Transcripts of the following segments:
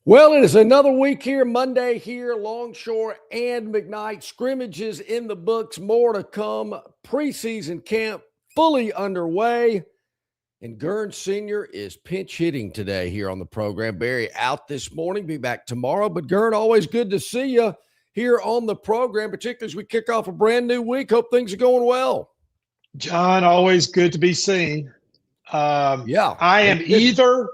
Well, it is another week here, Monday here, Longshore and McKnight. Scrimmages in the books, more to come. Preseason camp fully underway. And Gurn Sr. is pinch hitting today here on the program. Barry out this morning, be back tomorrow. But Gurn, always good to see you here on the program, particularly as we kick off a brand new week. Hope things are going well. John, always good to be seen. I am either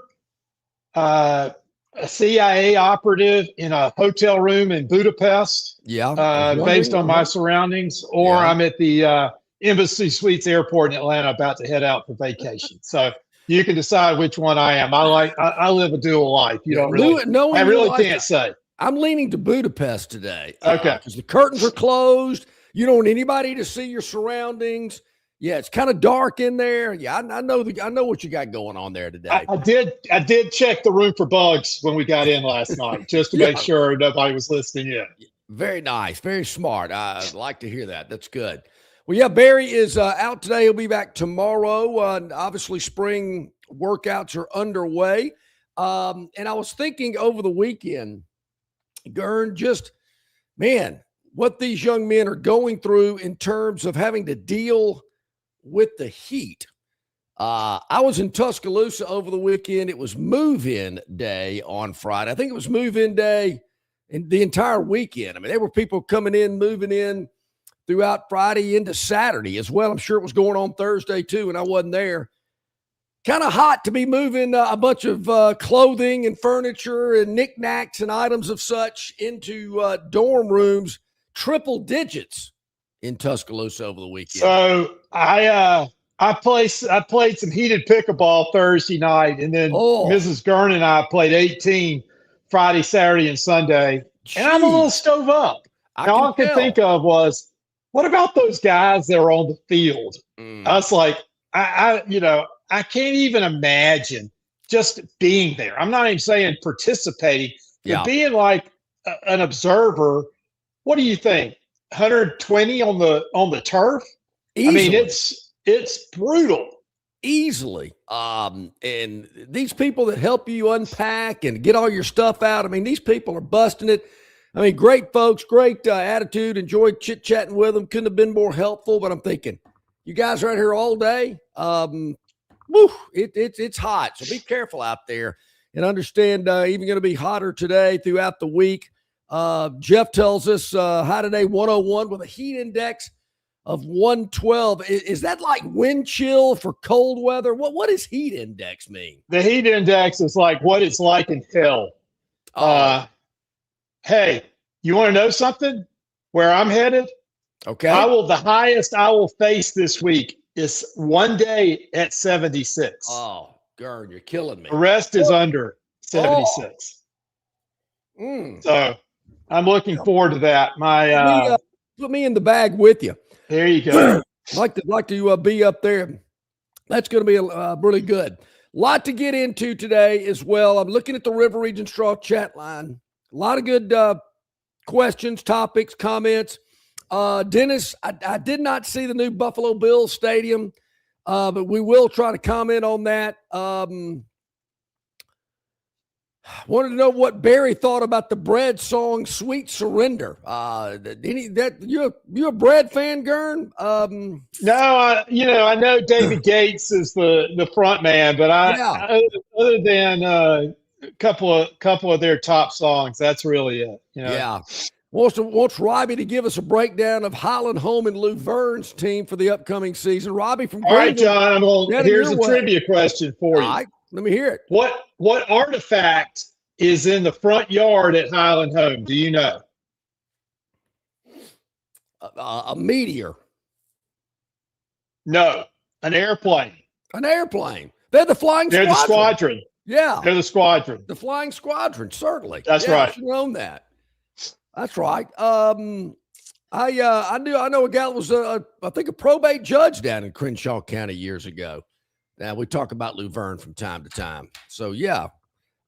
a CIA operative in a hotel room in Budapest, based on my surroundings, or I'm at the Embassy Suites Airport in Atlanta about to head out for vacation. So you can decide which one I am. I live a dual life. You don't really, I really can't say. I'm leaning to Budapest today. Okay. Because the curtains are closed. You don't want anybody to see your surroundings. Yeah, it's kind of dark in there. Yeah, I know what you got going on there today. I did check the room for bugs when we got in last night, just to make sure nobody was listening in. Very nice, very smart. I like to hear that. That's good. Well, yeah, Barry is out today. He'll be back tomorrow. Obviously, spring workouts are underway. And I was thinking over the weekend, Gurn, what these young men are going through in terms of having to deal with the heat. I was in Tuscaloosa over the weekend. It was move-in day on Friday. I think it was move-in day in the entire weekend. I mean, there were people coming in, moving in throughout Friday into Saturday as well. I'm sure it was going on Thursday too, and I wasn't there. Kind of hot to be moving a bunch of clothing and furniture and knickknacks and items of such into dorm rooms, triple digits in Tuscaloosa over the weekend. So I played some heated pickleball Thursday night, and then Mrs. Gurn and I played 18 Friday, Saturday, and Sunday. Jeez. And I'm a little stove up. All I could think of was, what about those guys that are on the field? I was like, I can't even imagine just being there. I'm not even saying participating, but being like an observer. What do you think? 120 on the turf? Easily. I mean, it's brutal. Easily. And these people that help you unpack and get all your stuff out, I mean, these people are busting it. I mean, great folks, great attitude. Enjoyed chit-chatting with them. Couldn't have been more helpful, but I'm thinking, you guys are out here all day. It's hot, so be careful out there and understand even going to be hotter today throughout the week. Jeff tells us high today 101 with a heat index of 112. Is that like wind chill for cold weather? What does heat index mean? The heat index is like what it's like in hell. Hey, you want to know something? Where I'm headed? Okay. The highest I will face this week is one day at 76. Oh, Gurn, you're killing me. The rest is under 76. So I'm looking forward to that. Put me in the bag with you. There you go. like to be up there. That's going to be really good. Lot to get into today as well. I'm looking at the River Region Straw chat line. A lot of good questions, topics, comments. Dennis, I did not see the new Buffalo Bills stadium, but we will try to comment on that. Wanted to know what Barry thought about the Bread song "Sweet Surrender." You a Bread fan, Gurn? No, I know David Gates is the front man, but other than a couple of their top songs, that's really it. Yeah. Wants Robbie to give us a breakdown of Highland Home and Luverne's team for the upcoming season. Robbie from All right, John. Here's a trivia question for you. All right, let me hear it. What artifact is in the front yard at Highland Home? Do you know? A meteor. No, an airplane. An airplane. They're the flying squadron. They're the squadron. Yeah. They're the squadron. The flying squadron, certainly. That's right. I should have known that. That's right. I know a guy that was I think a probate judge down in Crenshaw County years ago. Now we talk about Luverne from time to time. So yeah.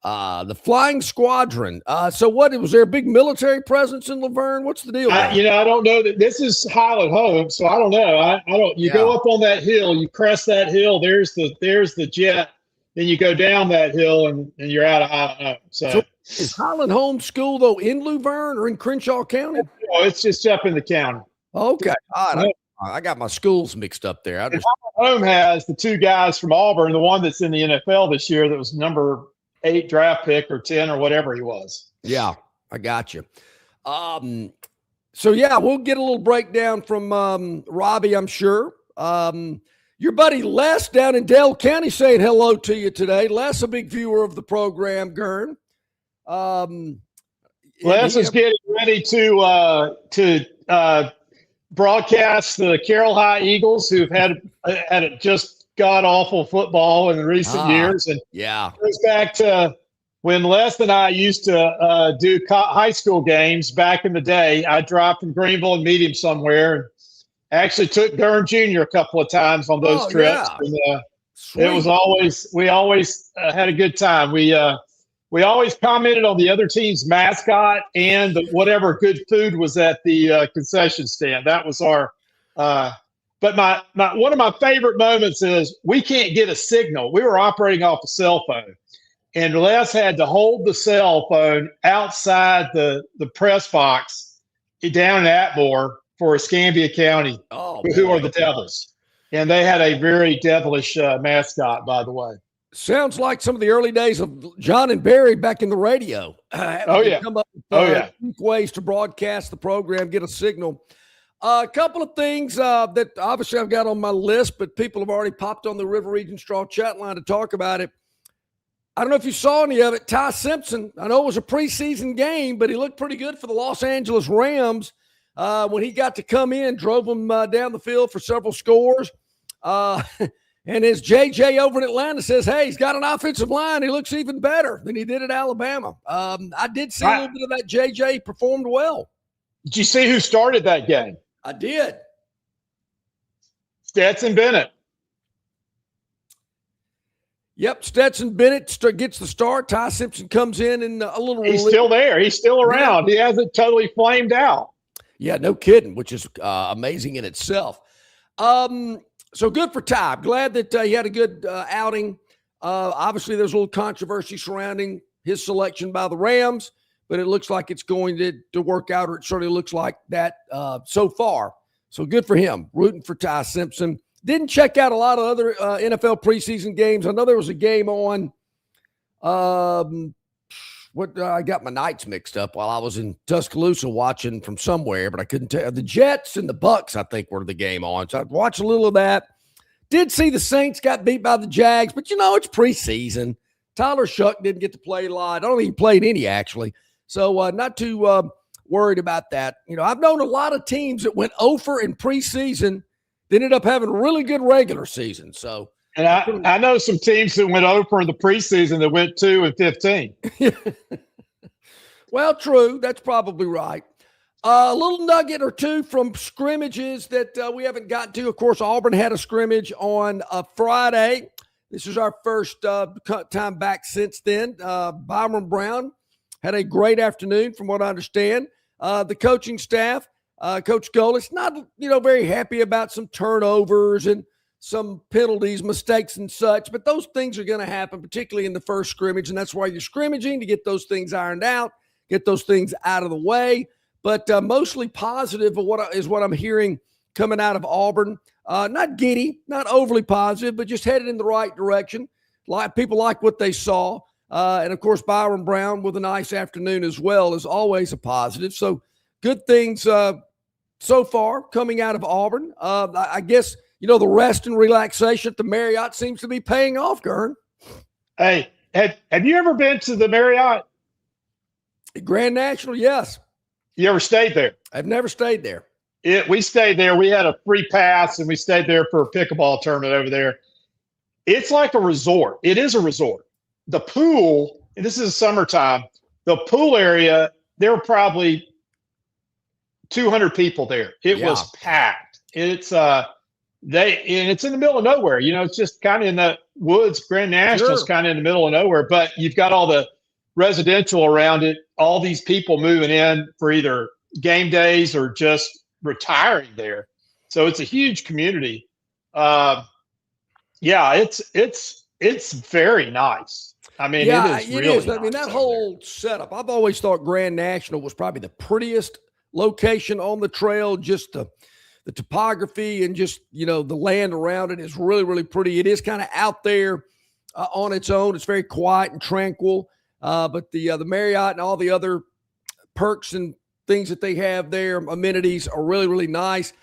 The flying squadron. So what was there a big military presence in Luverne? What's the deal? I don't know that this is Highland Home, so I don't know. I don't. You go up on that hill, you crest that hill. There's the jet then you go down that hill and you're out of Highland Home. So is Highland Home School, though, in Luverne or in Crenshaw County? No, it's just up in the county. Okay. All right. I got my schools mixed up there. Highland Home has the two guys from Auburn, the one that's in the NFL this year that was number 8 draft pick or 10 or whatever he was. Yeah, I got you. So, yeah, we'll get a little breakdown from Robbie, I'm sure. Your buddy Les down in Dale County saying hello to you today. Les, a big viewer of the program, Gurn. Les is getting ready to broadcast the Carroll High Eagles, who've had a just god-awful football in recent years. And yeah, it goes back to when Les and I used to do high school games back in the day. I'd drive from Greenville and meet him somewhere. Actually took Gurn Jr. a couple of times on those trips. Yeah. And, it was we always had a good time. We always commented on the other team's mascot and whatever good food was at the concession stand. That was our but my one of my favorite moments is we can't get a signal. We were operating off a cell phone, and Les had to hold the cell phone outside the press box down in Atmore for Escambia County, who are the Devils. And they had a very devilish mascot, by the way. Sounds like some of the early days of John and Barry back in the radio. Come up with ways to broadcast the program, get a signal. A couple of things that obviously I've got on my list, but people have already popped on the River Region Straw chat line to talk about it. I don't know if you saw any of it. Ty Simpson, I know it was a preseason game, but he looked pretty good for the Los Angeles Rams when he got to come in, drove them down the field for several scores. And as JJ over in Atlanta says, hey, he's got an offensive line. He looks even better than he did at Alabama. I did see a little bit of that. JJ performed well. Did you see who started that game? I did. Stetson Bennett. Yep, Stetson Bennett gets the start. Ty Simpson comes in and a little He's still there. He's still around. He hasn't totally flamed out. Yeah, no kidding, which is amazing in itself. So good for Ty. I'm glad that he had a good outing. Obviously, there's a little controversy surrounding his selection by the Rams, but it looks like it's going to work out, or it certainly looks like that so far. So good for him. Rooting for Ty Simpson. Didn't check out a lot of other NFL preseason games. I know there was a game on I got my nights mixed up while I was in Tuscaloosa watching from somewhere, but I couldn't tell. The Jets and the Bucks, I think, were the game on. So I watched a little of that. Did see the Saints got beat by the Jags, but, it's preseason. Tyler Shuck didn't get to play a lot. I don't think he played any, actually. So not too worried about that. I've known a lot of teams that went 0 in preseason that ended up having a really good regular season. So, and I know some teams that went 0 in the preseason that went 2-15. Well, true. That's probably right. A little nugget or two from scrimmages that we haven't gotten to. Of course, Auburn had a scrimmage on Friday. This is our first time back since then. Byron Brown had a great afternoon, from what I understand. The coaching staff, Coach Golis, not very happy about some turnovers and some penalties, mistakes, and such, but those things are going to happen, particularly in the first scrimmage, and that's why you're scrimmaging, to get those things ironed out, get those things out of the way. But mostly positive of what I'm hearing coming out of Auburn. Not giddy, not overly positive, but just headed in the right direction. People like what they saw. And, of course, Byron Brown with a nice afternoon as well is always a positive. So good things so far coming out of Auburn. I guess, the rest and relaxation at the Marriott seems to be paying off, Gurn. Hey, have you ever been to the Marriott? Grand National, yes. You ever stayed there? I've never stayed there. We stayed there. We had a free pass, and we stayed there for a pickleball tournament over there. It's like a resort. It is a resort. The pool, and this is summertime, the pool area, there were probably 200 people there. It was packed. It's it's in the middle of nowhere. It's just kind of in the woods. Grand National's kind of in the middle of nowhere, but you've got all the residential around it, all these people moving in for either game days or just retiring there. So it's a huge community. It's It's very nice. I mean, it Yeah, is it really is. I mean, nice that over there. whole setup, I've always thought Grand National was probably the prettiest location on the trail. Just the topography and just, the land around it is really, really pretty. It is kind of out there on its own. It's very quiet and tranquil. But the Marriott and all the other perks and things that they have there, amenities are really, really nice.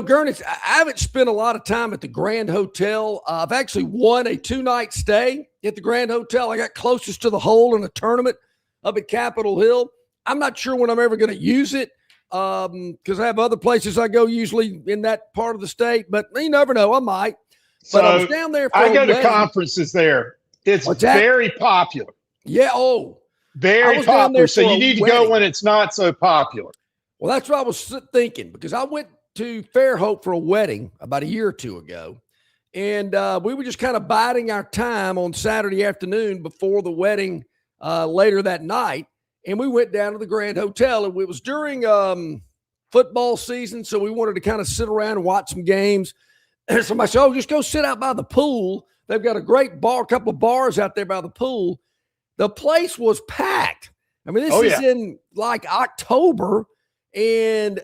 Gurn, I haven't spent a lot of time at the Grand Hotel. I've actually won a 2-night stay at the Grand Hotel. I got closest to the hole in a tournament up at Capitol Hill. I'm not sure when I'm ever going to use it because I have other places I go usually in that part of the state, but you never know. I might. But I was down there for I go to wedding. conferences there. It's very popular. Yeah. Oh, very popular. So you need to go when it's not so popular. Well, that's what I was thinking because I went to Fairhope for a wedding about a year or two ago. And we were just kind of biding our time on Saturday afternoon before the wedding later that night. And we went down to the Grand Hotel. And it was during football season, so we wanted to kind of sit around and watch some games. And somebody said, just go sit out by the pool. They've got a great bar, a couple of bars out there by the pool. The place was packed. I mean, this is in like October, and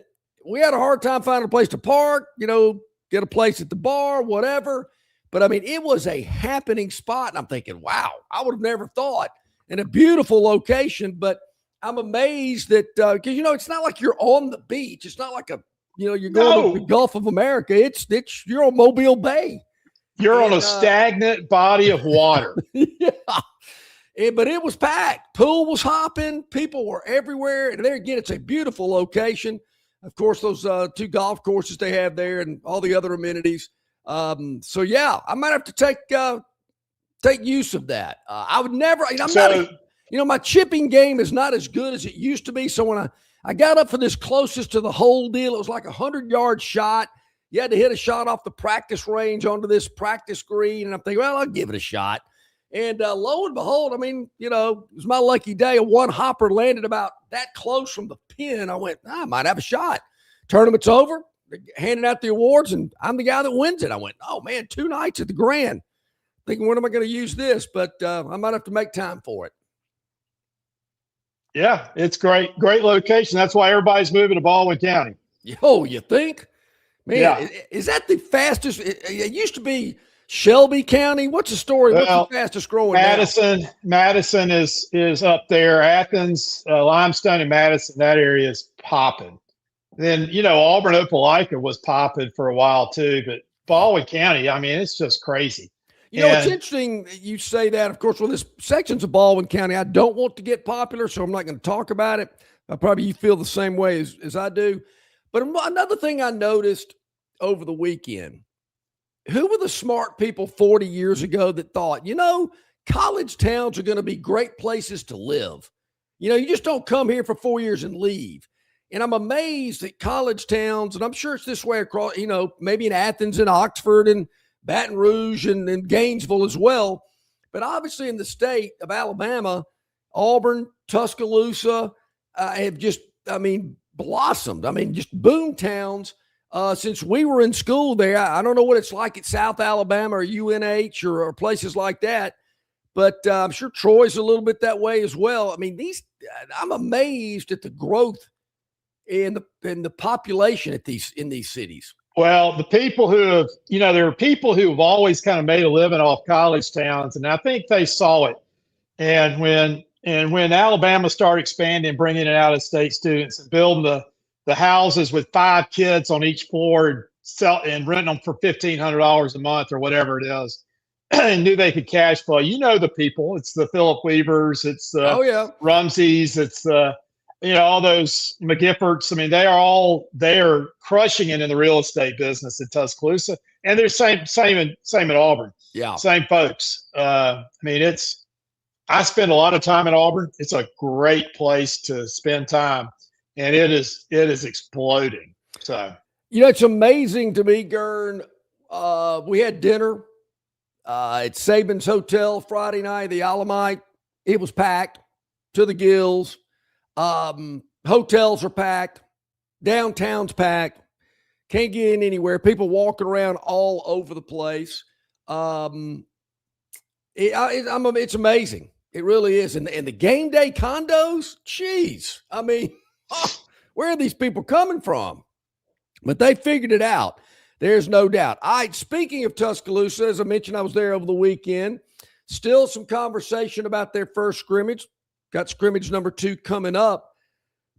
we had a hard time finding a place to park, get a place at the bar, whatever. But, I mean, it was a happening spot, and I'm thinking, wow, I would have never thought. And a beautiful location, but I'm amazed that because, it's not like you're on the beach. It's not like you're going to the Gulf of America. It's you're on Mobile Bay. You're on a stagnant body of water. Yeah. But it was packed. Pool was hopping. People were everywhere. And there again, it's a beautiful location. Of course, those 2 golf courses they have there and all the other amenities. So, yeah, I might have to take use of that. I would never – my chipping game is not as good as it used to be. So when I got up for this closest to the hole deal, it was like a 100-yard shot. You had to hit a shot off the practice range onto this practice green. And I'm thinking, well, I'll give it a shot. And lo and behold, I mean, it was my lucky day. A one hopper landed about that close from the pin. I went, I might have a shot. Tournament's over. They're handing out the awards, and I'm the guy that wins it. I went, oh, man, 2 nights at the Grand. Thinking, when am I going to use this? But I might have to make time for it. Yeah, it's great. Great location. That's why everybody's moving to Baldwin County. Oh, you think? Man, is that the fastest? It used to be Shelby County. What's the story? What's the fastest growing? Madison is up there. Athens, Limestone, and Madison. That area is popping. Then Auburn, Opelika was popping for a while too. But Baldwin County, I mean, it's just crazy. It's interesting you say that. Of course, this sections of Baldwin County, I don't want to get popular, so I'm not going to talk about it. Probably you feel the same way as I do. But another thing I noticed over the weekend, who were the smart people 40 years ago that thought, college towns are going to be great places to live? You just don't come here for 4 years and leave. And I'm amazed that college towns, and I'm sure it's this way across, maybe in Athens and Oxford and Baton Rouge and Gainesville as well. But obviously in the state of Alabama, Auburn, Tuscaloosa have just, blossomed. Just boom towns. Since we were in school there, I don't know what it's like at South Alabama or UNH or places like that, but I'm sure Troy's a little bit that way as well. I'm amazed at the growth and the population in these cities. Well, the people who have, there are people who have always kind of made a living off college towns, and I think they saw it. And when Alabama started expanding, bringing in out-of-state students and building the houses with 5 kids on each floor and renting them for $1,500 a month or whatever it is, and knew they could cash flow. The people. It's the Philip Weavers. It's the Rumseys. It's the all those McGiffords. They are crushing it in the real estate business in Tuscaloosa, and they're same in Auburn. Yeah, same folks. I spend a lot of time in Auburn. It's a great place to spend time. And it is exploding. So it's amazing to me, Gurn. We had dinner at Saban's Hotel Friday night, the Alamite. It was packed to the gills. Hotels are packed. Downtown's packed. Can't get in anywhere. People walking around all over the place. It's amazing. It really is. And the game day condos, geez. I mean, where are these people coming from? But they figured it out. There's no doubt. All right, speaking of Tuscaloosa, as I mentioned, I was there over the weekend. Still some conversation about their first scrimmage. Got scrimmage number 2 coming up.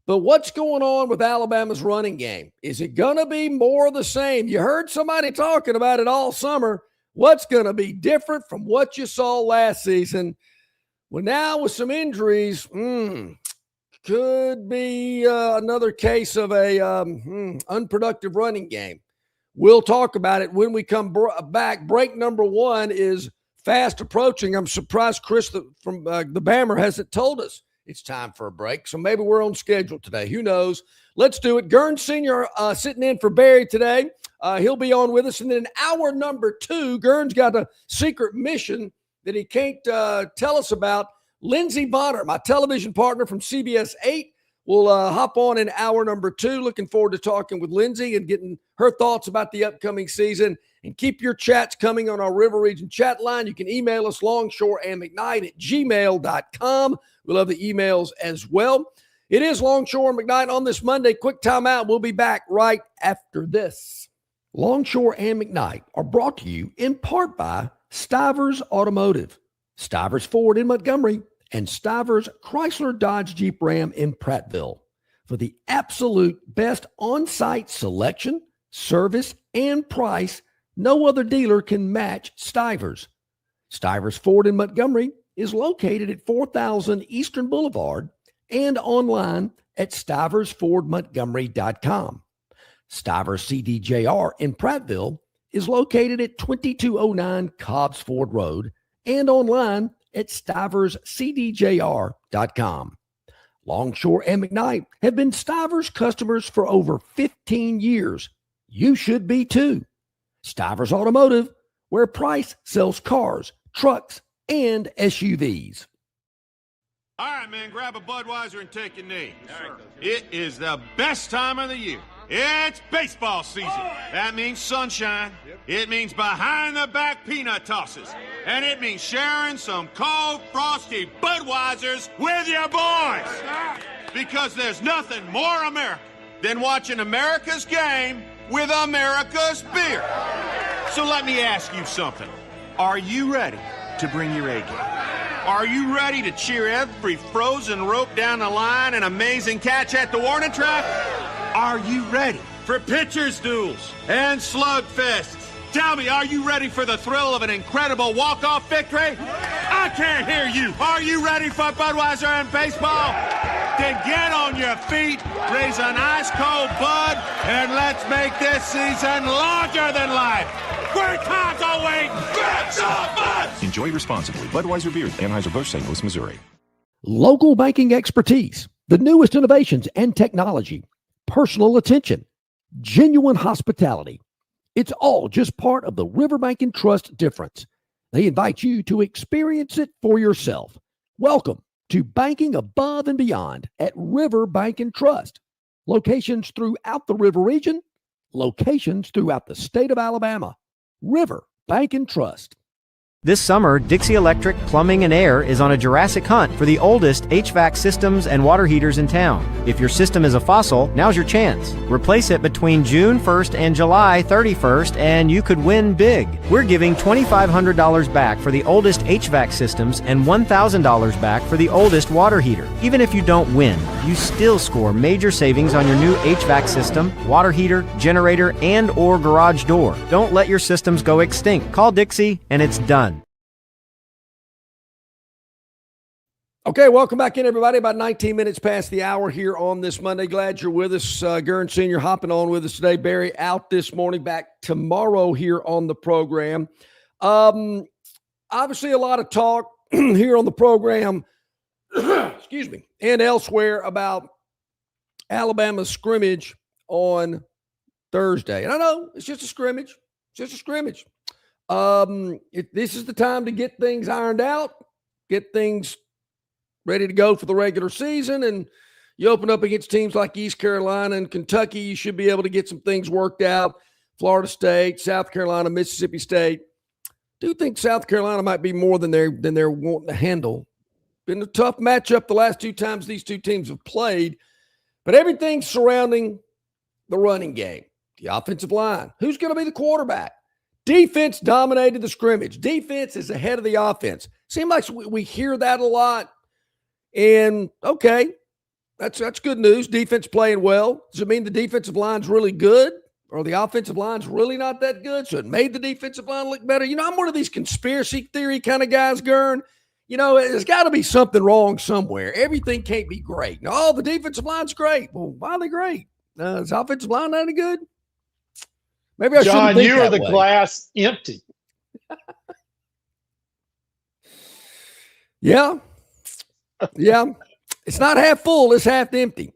But what's going on with Alabama's running game? Is it going to be more of the same? You heard somebody talking about it all summer. What's going to be different from what you saw last season? Well, now with some injuries, could be another case of a unproductive running game. We'll talk about it when we come back. Break number 1 is fast approaching. I'm surprised Chris from the Bammer hasn't told us it's time for a break. So maybe we're on schedule today. Who knows? Let's do it. Gurn Sr. Sitting in for Barry today. He'll be on with us. And then hour number 2, Gurn's got a secret mission that he can't tell us about. Lindsey Bonner, my television partner from CBS 8, will hop on in hour number 2. Looking forward to talking with Lindsey and getting her thoughts about the upcoming season. And keep your chats coming on our River Region chat line. You can email us longshoreandmcknight@gmail.com. We love the emails as well. It is Longshore McKnight on this Monday. Quick timeout. We'll be back right after this. Longshore and McKnight are brought to you in part by Stivers Automotive, Stivers Ford in Montgomery, and Stivers Chrysler Dodge Jeep Ram in Prattville. For the absolute best on-site selection, service, and price, no other dealer can match Stivers. Stivers Ford in Montgomery is located at 4000 Eastern Boulevard and online at stiversfordmontgomery.com. Stivers CDJR in Prattville is located at 2209 Cobbs Ford Road and online at stiverscdjr.com. Longshore and McKnight have been Stivers customers for over 15 years. You should be too. Stivers Automotive, where price sells cars, trucks, and SUVs. All right, man, grab a Budweiser and take a knee. It is the best time of the year. It's baseball season. That means sunshine. It means behind-the-back peanut tosses. And it means sharing some cold, frosty Budweisers with your boys. Because there's nothing more American than watching America's game with America's beer. So let me ask you something. Are you ready to bring your A game? Are you ready to cheer every frozen rope down the line and amazing catch at the warning track? Are you ready for pitchers' duels and slugfests? Tell me, are you ready for the thrill of an incredible walk-off victory? I can't hear you. Are you ready for Budweiser and baseball? Then get on your feet, raise an ice-cold Bud, and let's make this season larger than life. Great times are waiting. Grab some Bud! Enjoy responsibly. Budweiser Beer, Anheuser-Busch, St. Louis, Missouri. Local banking expertise, the newest innovations and technology, personal attention, genuine hospitality. It's all just part of the Riverbank and Trust difference. They invite you to experience it for yourself. Welcome to Banking Above and Beyond at Riverbank and Trust. Locations throughout the River Region, locations throughout the state of Alabama. Riverbank and Trust. This summer, Dixie Electric Plumbing and Air is on a Jurassic hunt for the oldest HVAC systems and water heaters in town. If your system is a fossil, now's your chance. Replace it between June 1st and July 31st and you could win big. We're giving $2,500 back for the oldest HVAC systems and $1,000 back for the oldest water heater. Even if you don't win, you still score major savings on your new HVAC system, water heater, generator, and or garage door. Don't let your systems go extinct. Call Dixie and it's done. Okay, welcome back in, everybody. About 19 minutes past the hour here on this Monday. Glad you're with us. Gurn Sr. hopping on with us today. Barry out this morning, back tomorrow here on the program. Obviously, a lot of talk here on the program, excuse me, and elsewhere about Alabama's scrimmage on Thursday. And I know it's just a scrimmage. It's just a scrimmage. This is the time to get things ironed out, get things ready to go for the regular season, and you open up against teams like East Carolina and Kentucky, you should be able to get some things worked out. Florida State, South Carolina, Mississippi State. do think South Carolina might be more than they're wanting to handle. Been a tough matchup the last 2 times these 2 teams have played, but everything surrounding the running game, the offensive line, who's going to be the quarterback? Defense dominated the scrimmage. Defense is ahead of the offense. Seems like we hear that a lot, and okay, that's good news. Defense playing well. Does it mean the defensive line's really good? Or the offensive line's really not that good, so it made the defensive line look better? I'm one of these conspiracy theory kind of guys, Gurn. There's got to be something wrong somewhere. Everything can't be great. No, the defensive line's great. Well, why are they great? Is the offensive line not any good? Maybe I shouldn't John, think you are the way. glass empty. Yeah. It's not half full. It's half empty.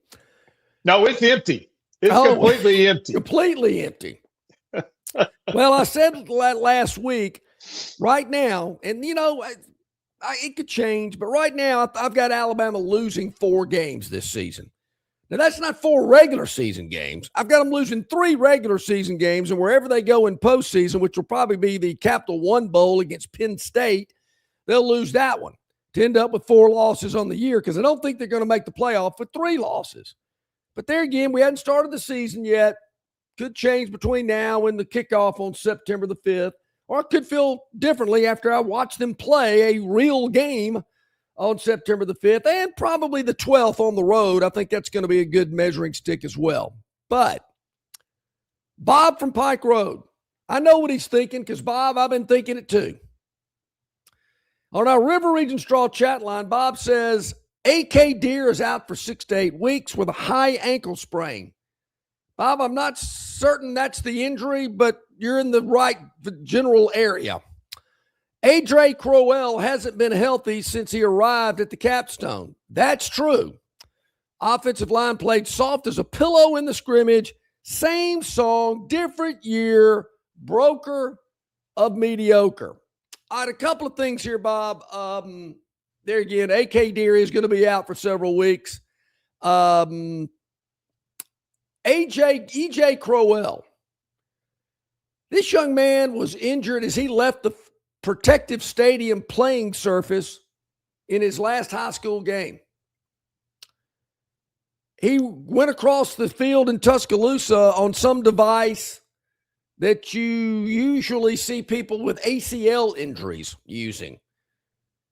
No, it's empty. It's completely empty. Completely empty. Well, I said last week, right now, and it could change, but right now I've got Alabama losing 4 games this season. Now, that's not 4 regular season games. I've got them losing 3 regular season games, and wherever they go in postseason, which will probably be the Capital One Bowl against Penn State, they'll lose that one to end up with 4 losses on the year, because I don't think they're going to make the playoff with 3 losses. But there again, we hadn't started the season yet. Could change between now and the kickoff on September the 5th. Or I could feel differently after I watch them play a real game on September the 5th and probably the 12th on the road. I think that's going to be a good measuring stick as well. But Bob from Pike Road, I know what he's thinking, because, Bob, I've been thinking it too. On our River Region Straw chat line, Bob says, A.K. Deer is out for 6 to 8 weeks with a high ankle sprain. Bob, I'm not certain that's the injury, but you're in the right general area. Adre Crowell hasn't been healthy since he arrived at the capstone. That's true. Offensive line played soft as a pillow in the scrimmage. Same song, different year, broker of mediocre. All right, a couple of things here, Bob. There again, A.K. Deer is going to be out for several weeks. E.J. Crowell. This young man was injured as he left the protective stadium playing surface in his last high school game. He went across the field in Tuscaloosa on some device that you usually see people with ACL injuries using.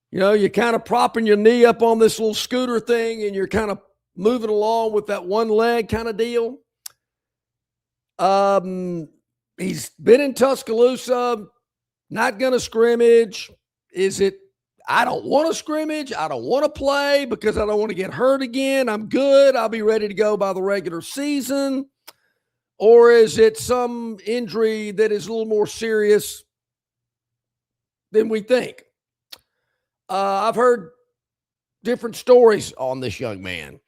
You're kind of propping your knee up on this little scooter thing and you're kind of moving along with that one leg kind of deal. He's been in Tuscaloosa, not going to scrimmage. Is it, I don't want to scrimmage, I don't want to play because I don't want to get hurt again, I'm good, I'll be ready to go by the regular season? Or is it some injury that is a little more serious than we think? I've heard different stories on this young man,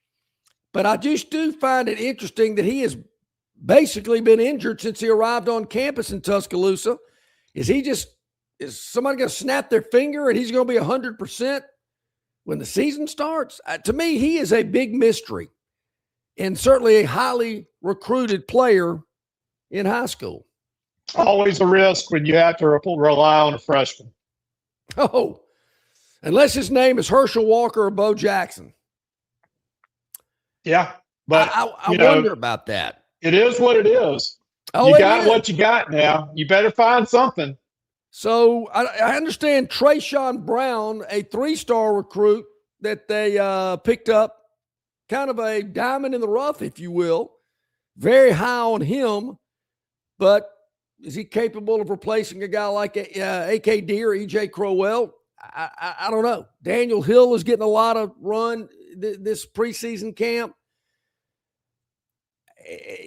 but I just do find it interesting that he has basically been injured since he arrived on campus in Tuscaloosa. Is somebody going to snap their finger and he's going to be 100% when the season starts? To me, he is a big mystery and certainly a highly recruited player in high school. Always a risk when you have to rely on a freshman. Oh, unless his name is Herschel Walker or Bo Jackson. Yeah, but I wonder about that. It is what it is. Oh, you got what you got now. You better find something. So I understand Trayshawn Brown, a 3-star recruit that they picked up, kind of a diamond in the rough, if you will. Very high on him, but is he capable of replacing a guy like A.K. Deer, E.J. Crowell? I don't know. Daniel Hill is getting a lot of run this preseason camp.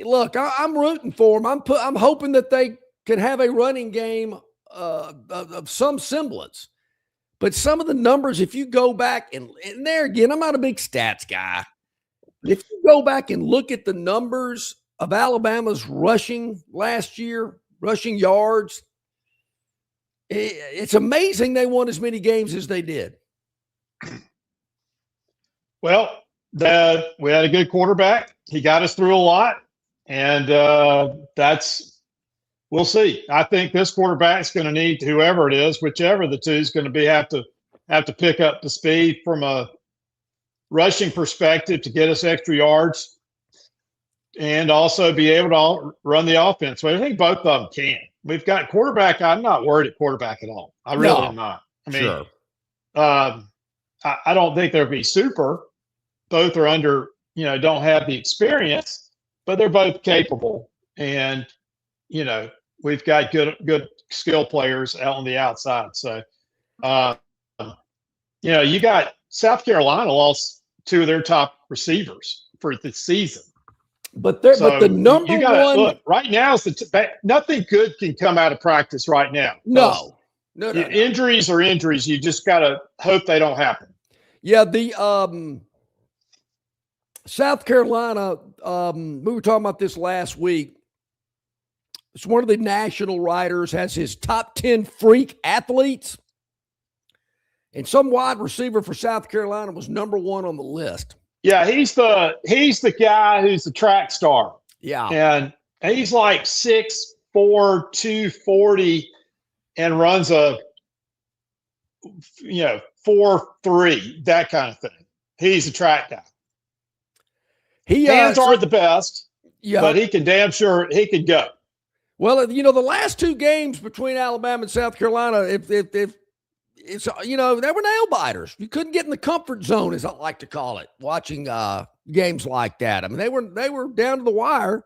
Look, I'm rooting for them. I'm hoping that they can have a running game of some semblance. But some of the numbers, if you go back and there again, I'm not a big stats guy. If you go back and look at the numbers of Alabama's rushing last year, rushing yards, it's amazing they won as many games as they did. Well, we had a good quarterback. He got us through a lot, and that's we'll see. I think this quarterback's going to need whoever it is, whichever the two is going to be, have to pick up the speed from a rushing perspective to get us extra yards and also be able to run the offense. So I think both of them can. We've got quarterback. I'm not worried at quarterback at all. I really am not. I mean, sure. I don't think they'll be super. Both are under, don't have the experience, but they're both capable. And, we've got good skill players out on the outside. So, you got South Carolina lost two of their top receivers for the season. But the number one look right now is nothing good can come out of practice right now. No. Injuries are injuries. You just got to hope they don't happen. Yeah, the South Carolina. We were talking about this last week. It's one of the national writers has his top 10 freak athletes, and some wide receiver for South Carolina was number one on the list. Yeah, he's the guy who's the track star. Yeah. And he's like 6'4", 240 and runs a 4.3, that kind of thing. He's a track guy. Hands aren't the best, but he can damn sure he can go. Well, the last two games between Alabama and South Carolina, if it's, they were nail biters. You couldn't get in the comfort zone, as I like to call it, watching games like that. I mean, they were down to the wire.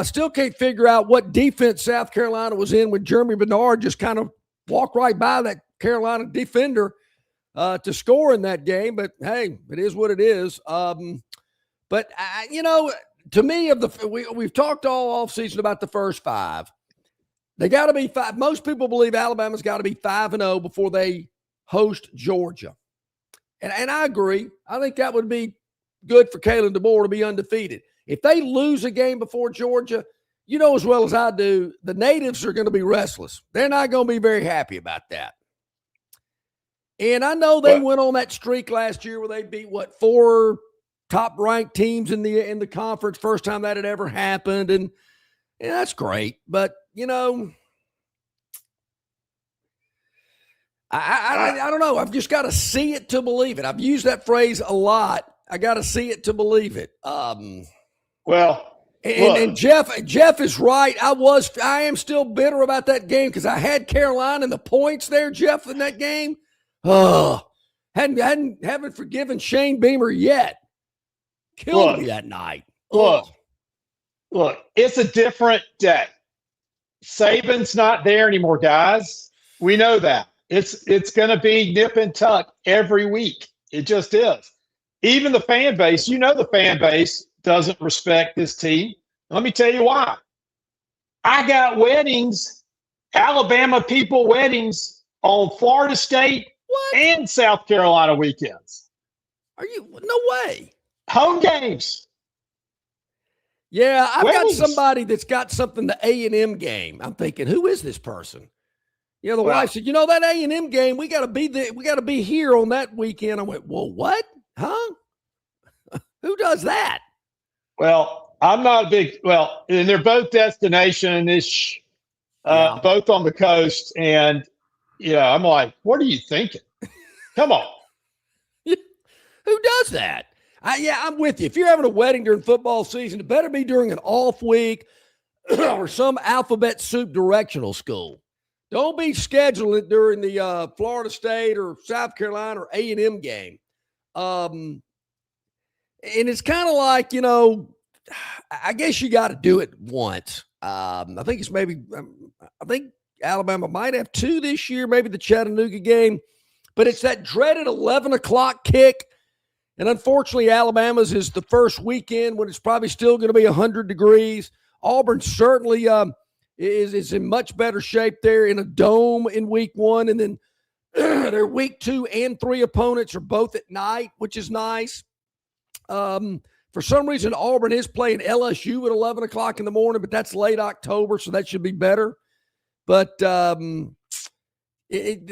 Still can't figure out what defense South Carolina was in when Jeremy Bernard just kind of walked right by that Carolina defender to score in that game. But hey, it is what it is. To me, we've talked all offseason about the first five. They got to be five. Most people believe Alabama's got to be 5-0 before they host Georgia. And I agree. I think that would be good for Kalen DeBoer to be undefeated. If they lose a game before Georgia, you know as well as I do, the natives are going to be restless. They're not going to be very happy about that. And I know they went on that streak last year where they beat, 4 top-ranked teams in the conference, first time that had ever happened. And that's great. But, I don't know. I've just got to see it to believe it. I've used that phrase a lot. I got to see it to believe it. And Jeff is right. I am still bitter about that game because I had Carolina and the points there, Jeff, in that game. Haven't forgiven Shane Beamer yet. Killed me that night. Look, it's a different day. Saban's not there anymore, guys. We know that. It's going to be nip and tuck every week. It just is. Even the fan base, the fan base doesn't respect this team. Let me tell you why. I got weddings, Alabama people weddings on Florida State and South Carolina weekends. Are you? No way. Home games. Yeah, I've got somebody that's got something, the A&M game. I'm thinking, who is this person? The wife said, that A&M game, we got to be there. We got to be here on that weekend. I went, well, what? Huh? Who does that? Well, I'm not a big, and they're both destination-ish, both on the coast. And, I'm like, what are you thinking? Come on. Who does that? I'm with you. If you're having a wedding during football season, it better be during an off week or some alphabet soup directional school. Don't be scheduling it during the Florida State or South Carolina or A&M game. And it's kind of like, I guess you got to do it once. I think Alabama might have 2 this year, maybe the Chattanooga game. But it's that dreaded 11 o'clock kick. And unfortunately, Alabama's is the first weekend when it's probably still going to be 100 degrees. Auburn certainly is in much better shape there in a dome in week 1. And then their week 2 and 3 opponents are both at night, which is nice. For some reason, Auburn is playing LSU at 11 o'clock in the morning, but that's late October, so that should be better. But the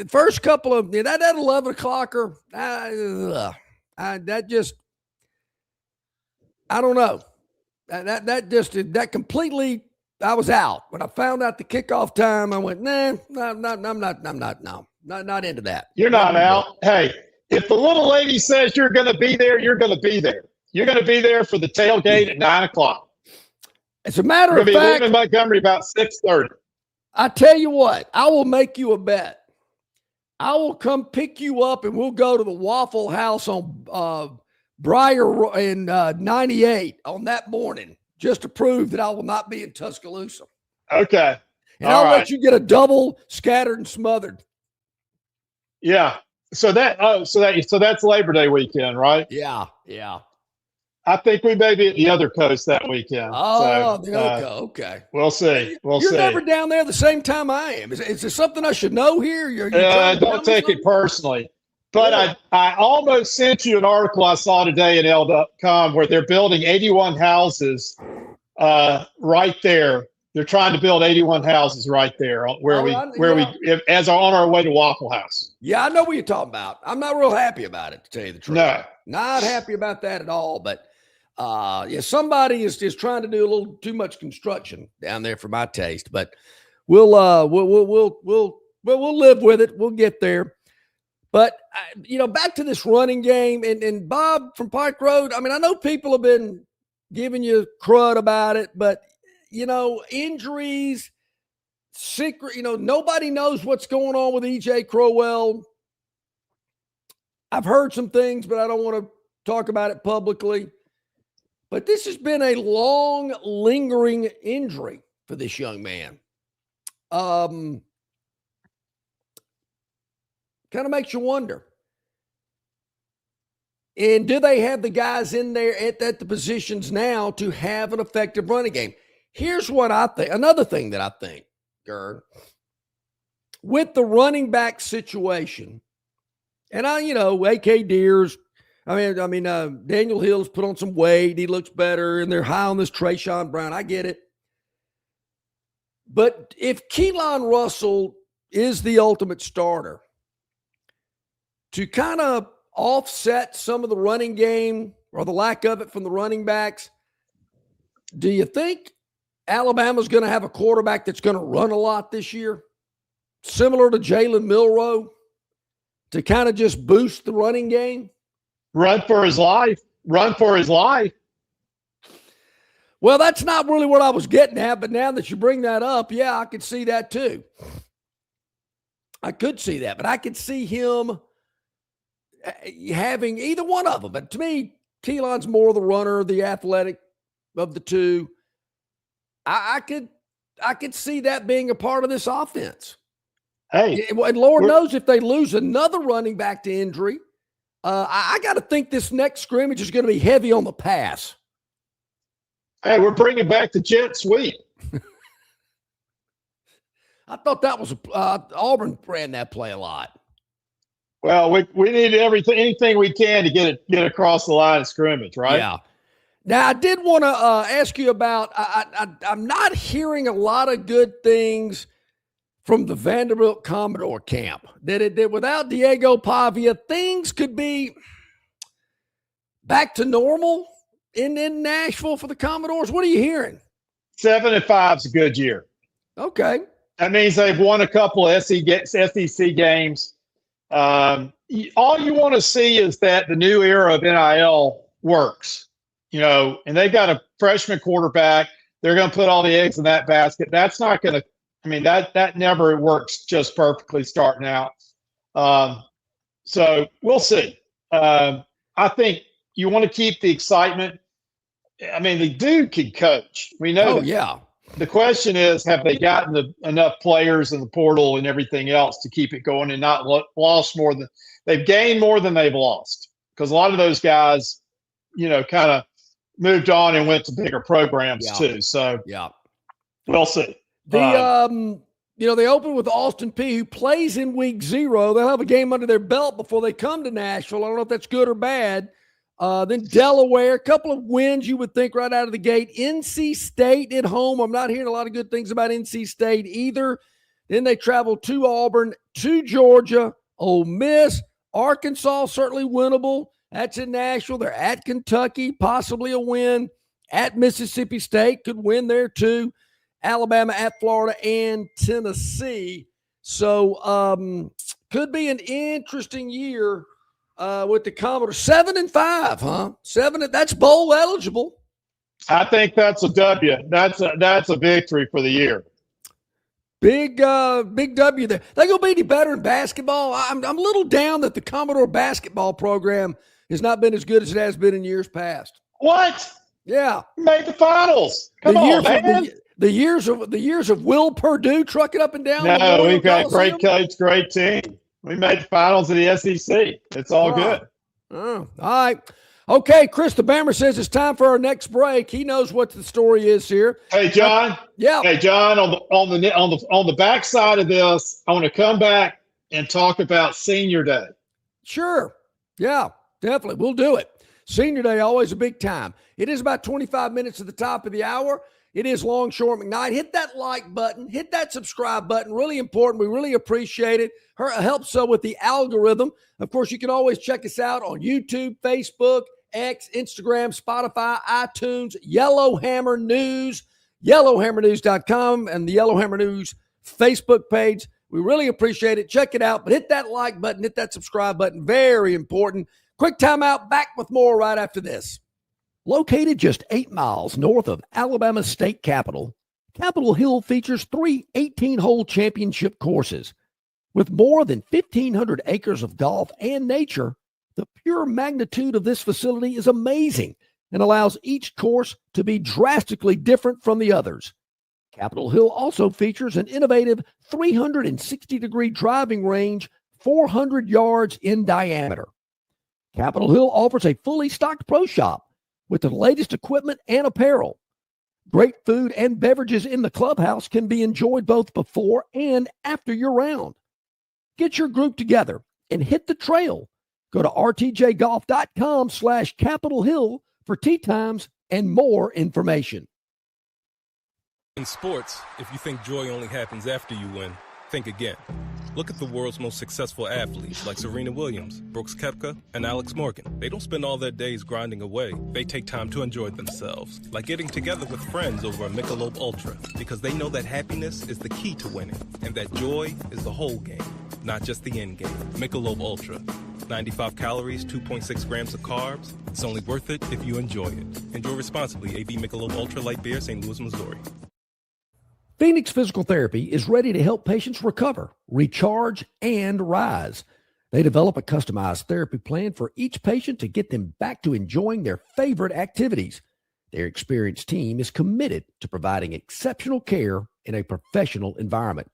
first couple of that 11 o'clocker, I don't know. That completely I was out. When I found out the kickoff time, I went, nah, I'm not into that. You're not out. Hey, if the little lady says you're going to be there, you're going to be there. You're going to be there for the tailgate at 9:00. As a matter of fact, we're going to be leaving Montgomery about 6:30. I tell you what, I will make you a bet. I will come pick you up, and we'll go to the Waffle House on Briar in 98 on that morning, just to prove that I will not be in Tuscaloosa. Okay. And I'll let you get a double scattered and smothered. Yeah. So that's Labor Day weekend, right? Yeah. I think we may be at the other coast that weekend. Oh, the other coast. Okay. We'll see. You're never down there the same time I am. Is there something I should know here? Don't take it personally. But I almost sent you an article I saw today in L.com where they're building 81 houses right there. They're trying to build 81 houses right there as on our way to Waffle House. Yeah, I know what you're talking about. I'm not real happy about it, to tell you the truth. No. Not happy about that at all. But somebody is trying to do a little too much construction down there for my taste. But we'll live with it. We'll get there. But back to this running game and Bob from Pike Road. I mean, I know people have been giving you crud about it, but injuries, secret, nobody knows what's going on with EJ Crowell. I've heard some things, but I don't want to talk about it publicly. But this has been a long, lingering injury for this young man. Kind of makes you wonder. And do they have the guys in there at the positions now to have an effective running game? Here's what I think. Another thing that I think, Gurn, with the running back situation, and AK Deers, Daniel Hill's put on some weight. He looks better, and they're high on this Trayshawn Brown. I get it. But if Keelan Russell is the ultimate starter, to kind of offset some of the running game or the lack of it from the running backs, do you think Alabama's going to have a quarterback that's going to run a lot this year, similar to Jalen Milroe, to kind of just boost the running game? Run for his life. Well, that's not really what I was getting at, but now that you bring that up, yeah, I could see that too. I could see that, but I could see him having either one of them. But to me, Keelan's more the runner, the athletic of the two. I could see that being a part of this offense. Hey, and Lord knows if they lose another running back to injury, I got to think this next scrimmage is going to be heavy on the pass. Hey, we're bringing back the jet sweep. I thought that was Auburn ran that play a lot. Well, we need anything we can to get across the line of scrimmage, right? Yeah. Now, I did want to ask you about. I'm not hearing a lot of good things from the Vanderbilt Commodore camp. That without Diego Pavia, things could be back to normal in Nashville for the Commodores. What are you hearing? 7-5 is a good year. Okay. That means they've won a couple of SEC games. All you want to see is that the new era of NIL works, and they've got a freshman quarterback. They're going to put all the eggs in that basket. That's not going to, that never works just perfectly starting out. So we'll see. I think you want to keep the excitement. The dude can coach. We know. Oh, yeah. The question is, have they gotten enough players in the portal and everything else to keep it going and not lost more than they've gained more than they've lost? Because a lot of those guys, kind of moved on and went to bigger programs too. So we'll see. They open with Austin Peay, who plays in week 0. They'll have a game under their belt before they come to Nashville. I don't know if that's good or bad. Then Delaware, a couple of wins you would think right out of the gate. NC State at home. I'm not hearing a lot of good things about NC State either. Then they travel to Auburn, to Georgia, Ole Miss, Arkansas, certainly winnable. That's in Nashville. They're at Kentucky, possibly a win. At Mississippi State, could win there too. Alabama at Florida and Tennessee. So could be an interesting year with the Commodores. 7-5, huh? That's bowl eligible. I think that's a W. That's a victory for the year. Big W there. They gonna be any better in basketball? I'm a little down that the Commodore basketball program has not been as good as it has been in years past. What? Yeah, made the finals. Come on, man. The years of Will Purdue trucking up and down. No, we've got great coach, great team. We made the finals of the SEC. It's all good. All right. Okay, Chris the Bammer says it's time for our next break. He knows what the story is here. Hey, John. Yeah. Hey, John. On the backside of this, I want to come back and talk about Senior Day. Sure. Yeah, definitely. We'll do it. Senior Day, always a big time. It is about 25 minutes at the top of the hour. It is Longshore McKnight. Hit that like button. Hit that subscribe button. Really important. We really appreciate it. Helps with the algorithm. Of course, you can always check us out on YouTube, Facebook, X, Instagram, Spotify, iTunes, Yellowhammer News, yellowhammernews.com, and the Yellowhammer News Facebook page. We really appreciate it. Check it out. But hit that like button. Hit that subscribe button. Very important. Quick timeout. Back with more right after this. Located just 8 miles north of Alabama's state capital, Capitol Hill features 3 18-hole championship courses. With more than 1,500 acres of golf and nature, the pure magnitude of this facility is amazing and allows each course to be drastically different from the others. Capitol Hill also features an innovative 360-degree driving range, 400 yards in diameter. Capitol Hill offers a fully stocked pro shop with the latest equipment and apparel. Great food and beverages in the clubhouse can be enjoyed both before and after your round. Get your group together and hit the trail. Go to rtjgolf.com/Capitol Hill for tee times and more information. In sports, if you think joy only happens after you win, think again. Look at the world's most successful athletes like Serena Williams, Brooks Koepka, and Alex Morgan. They don't spend all their days grinding away. They take time to enjoy themselves, like getting together with friends over a Michelob Ultra, because they know that happiness is the key to winning, and that joy is the whole game, not just the end game. Michelob Ultra. 95 calories, 2.6 grams of carbs. It's only worth it if you enjoy it. Enjoy responsibly. AB Michelob Ultra Light Beer, St. Louis, Missouri. Phoenix Physical Therapy is ready to help patients recover, recharge, and rise. They develop a customized therapy plan for each patient to get them back to enjoying their favorite activities. Their experienced team is committed to providing exceptional care in a professional environment.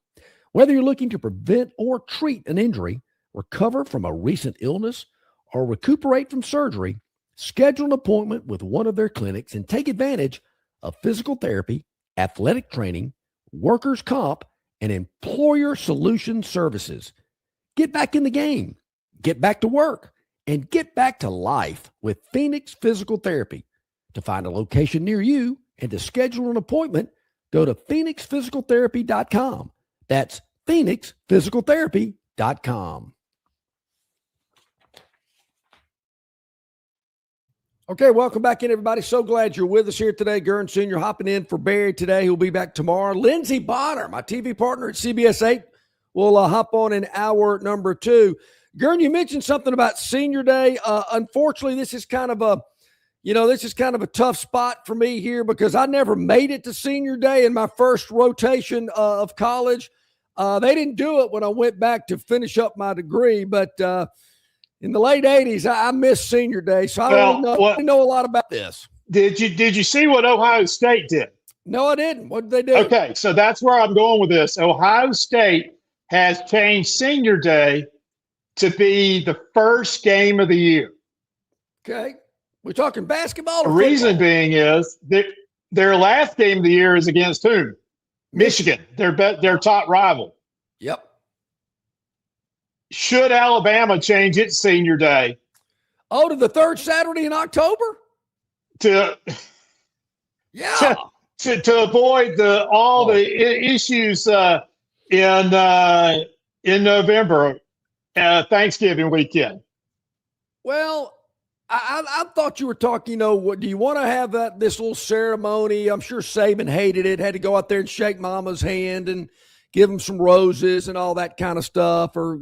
Whether you're looking to prevent or treat an injury, recover from a recent illness, or recuperate from surgery, schedule an appointment with one of their clinics and take advantage of physical therapy, athletic training, workers' comp, and employer solution services. Get back in the game, get back to work, and get back to life with Phoenix Physical Therapy. To find a location near you and to schedule an appointment, go to phoenixphysicaltherapy.com. That's phoenixphysicaltherapy.com. Okay, welcome back in, everybody. So glad you're with us here today. Gurn Sr. hopping in for Barry today. He'll be back tomorrow. Lindsey Bonner, my TV partner at CBS 8, will hop on in hour number 2. Gurn, you mentioned something about Senior Day. Unfortunately, this is kind of a tough spot for me here because I never made it to Senior Day in my first rotation of college. They didn't do it when I went back to finish up my degree, but in the late 80s, I missed Senior Day, so I don't know a lot about this. Did you see what Ohio State did? No, I didn't. What did they do? Okay, so that's where I'm going with this. Ohio State has changed Senior Day to be the first game of the year. Okay. We're talking basketball? The reason being is that their last game of the year is against whom? Michigan, their top rival. Yep. Should Alabama change its Senior Day? Oh, to the third Saturday in October? To avoid the issues in November, Thanksgiving weekend. Well, I thought you were talking, what do you want to have this little ceremony? I'm sure Saban hated it, had to go out there and shake mama's hand and give him some roses and all that kind of stuff or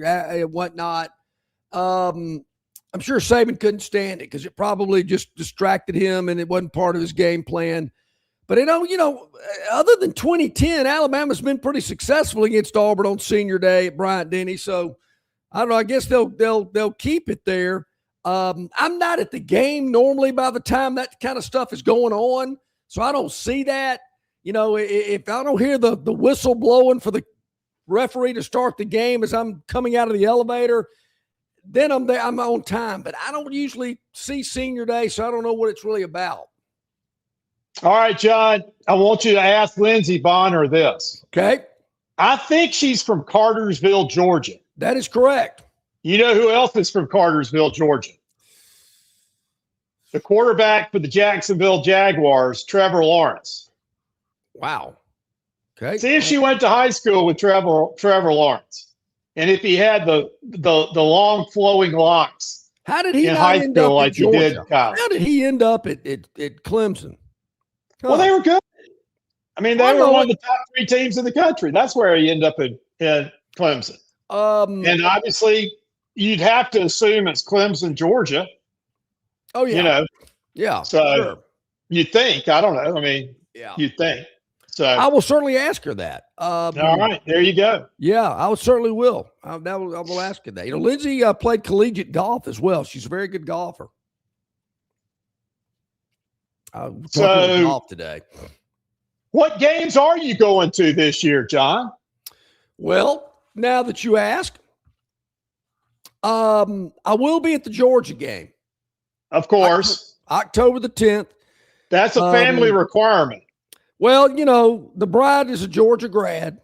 whatnot. I'm sure Saban couldn't stand it because it probably just distracted him and it wasn't part of his game plan. But, other than 2010, Alabama's been pretty successful against Auburn on Senior Day at Bryant-Denny. So, I don't know. I guess they'll keep it there. I'm not at the game normally by the time that kind of stuff is going on, so I don't see that. If I don't hear the whistle blowing for the referee to start the game as I'm coming out of the elevator, then I'm there. I'm on time. But I don't usually see Senior Day, so I don't know what it's really about. All right, John, I want you to ask Lindsey Bonner this. Okay. I think she's from Cartersville, Georgia. That is correct. You know who else is from Cartersville, Georgia? The quarterback for the Jacksonville Jaguars, Trevor Lawrence. Wow. Okay. See if she went to high school with Trevor Lawrence, and if he had the long flowing locks. How did he in not high end school up like at he Georgia? did in college? How did he end up at Clemson? Well, they were good. I mean, they were one of the top 3 teams in the country. That's where he ended up in Clemson. And obviously, you'd have to assume it's Clemson, Georgia. Oh, yeah. Yeah. So sure. You think. I don't know. I mean, you'd think. So I will certainly ask her that. All right. There you go. Yeah, I certainly will. I will ask her that. Lindsay played collegiate golf as well. She's a very good golfer. So golf today. What games are you going to this year, John? Well, now that you ask, I will be at the Georgia game. Of course. October the 10th. That's a family requirement. Well, the bride is a Georgia grad,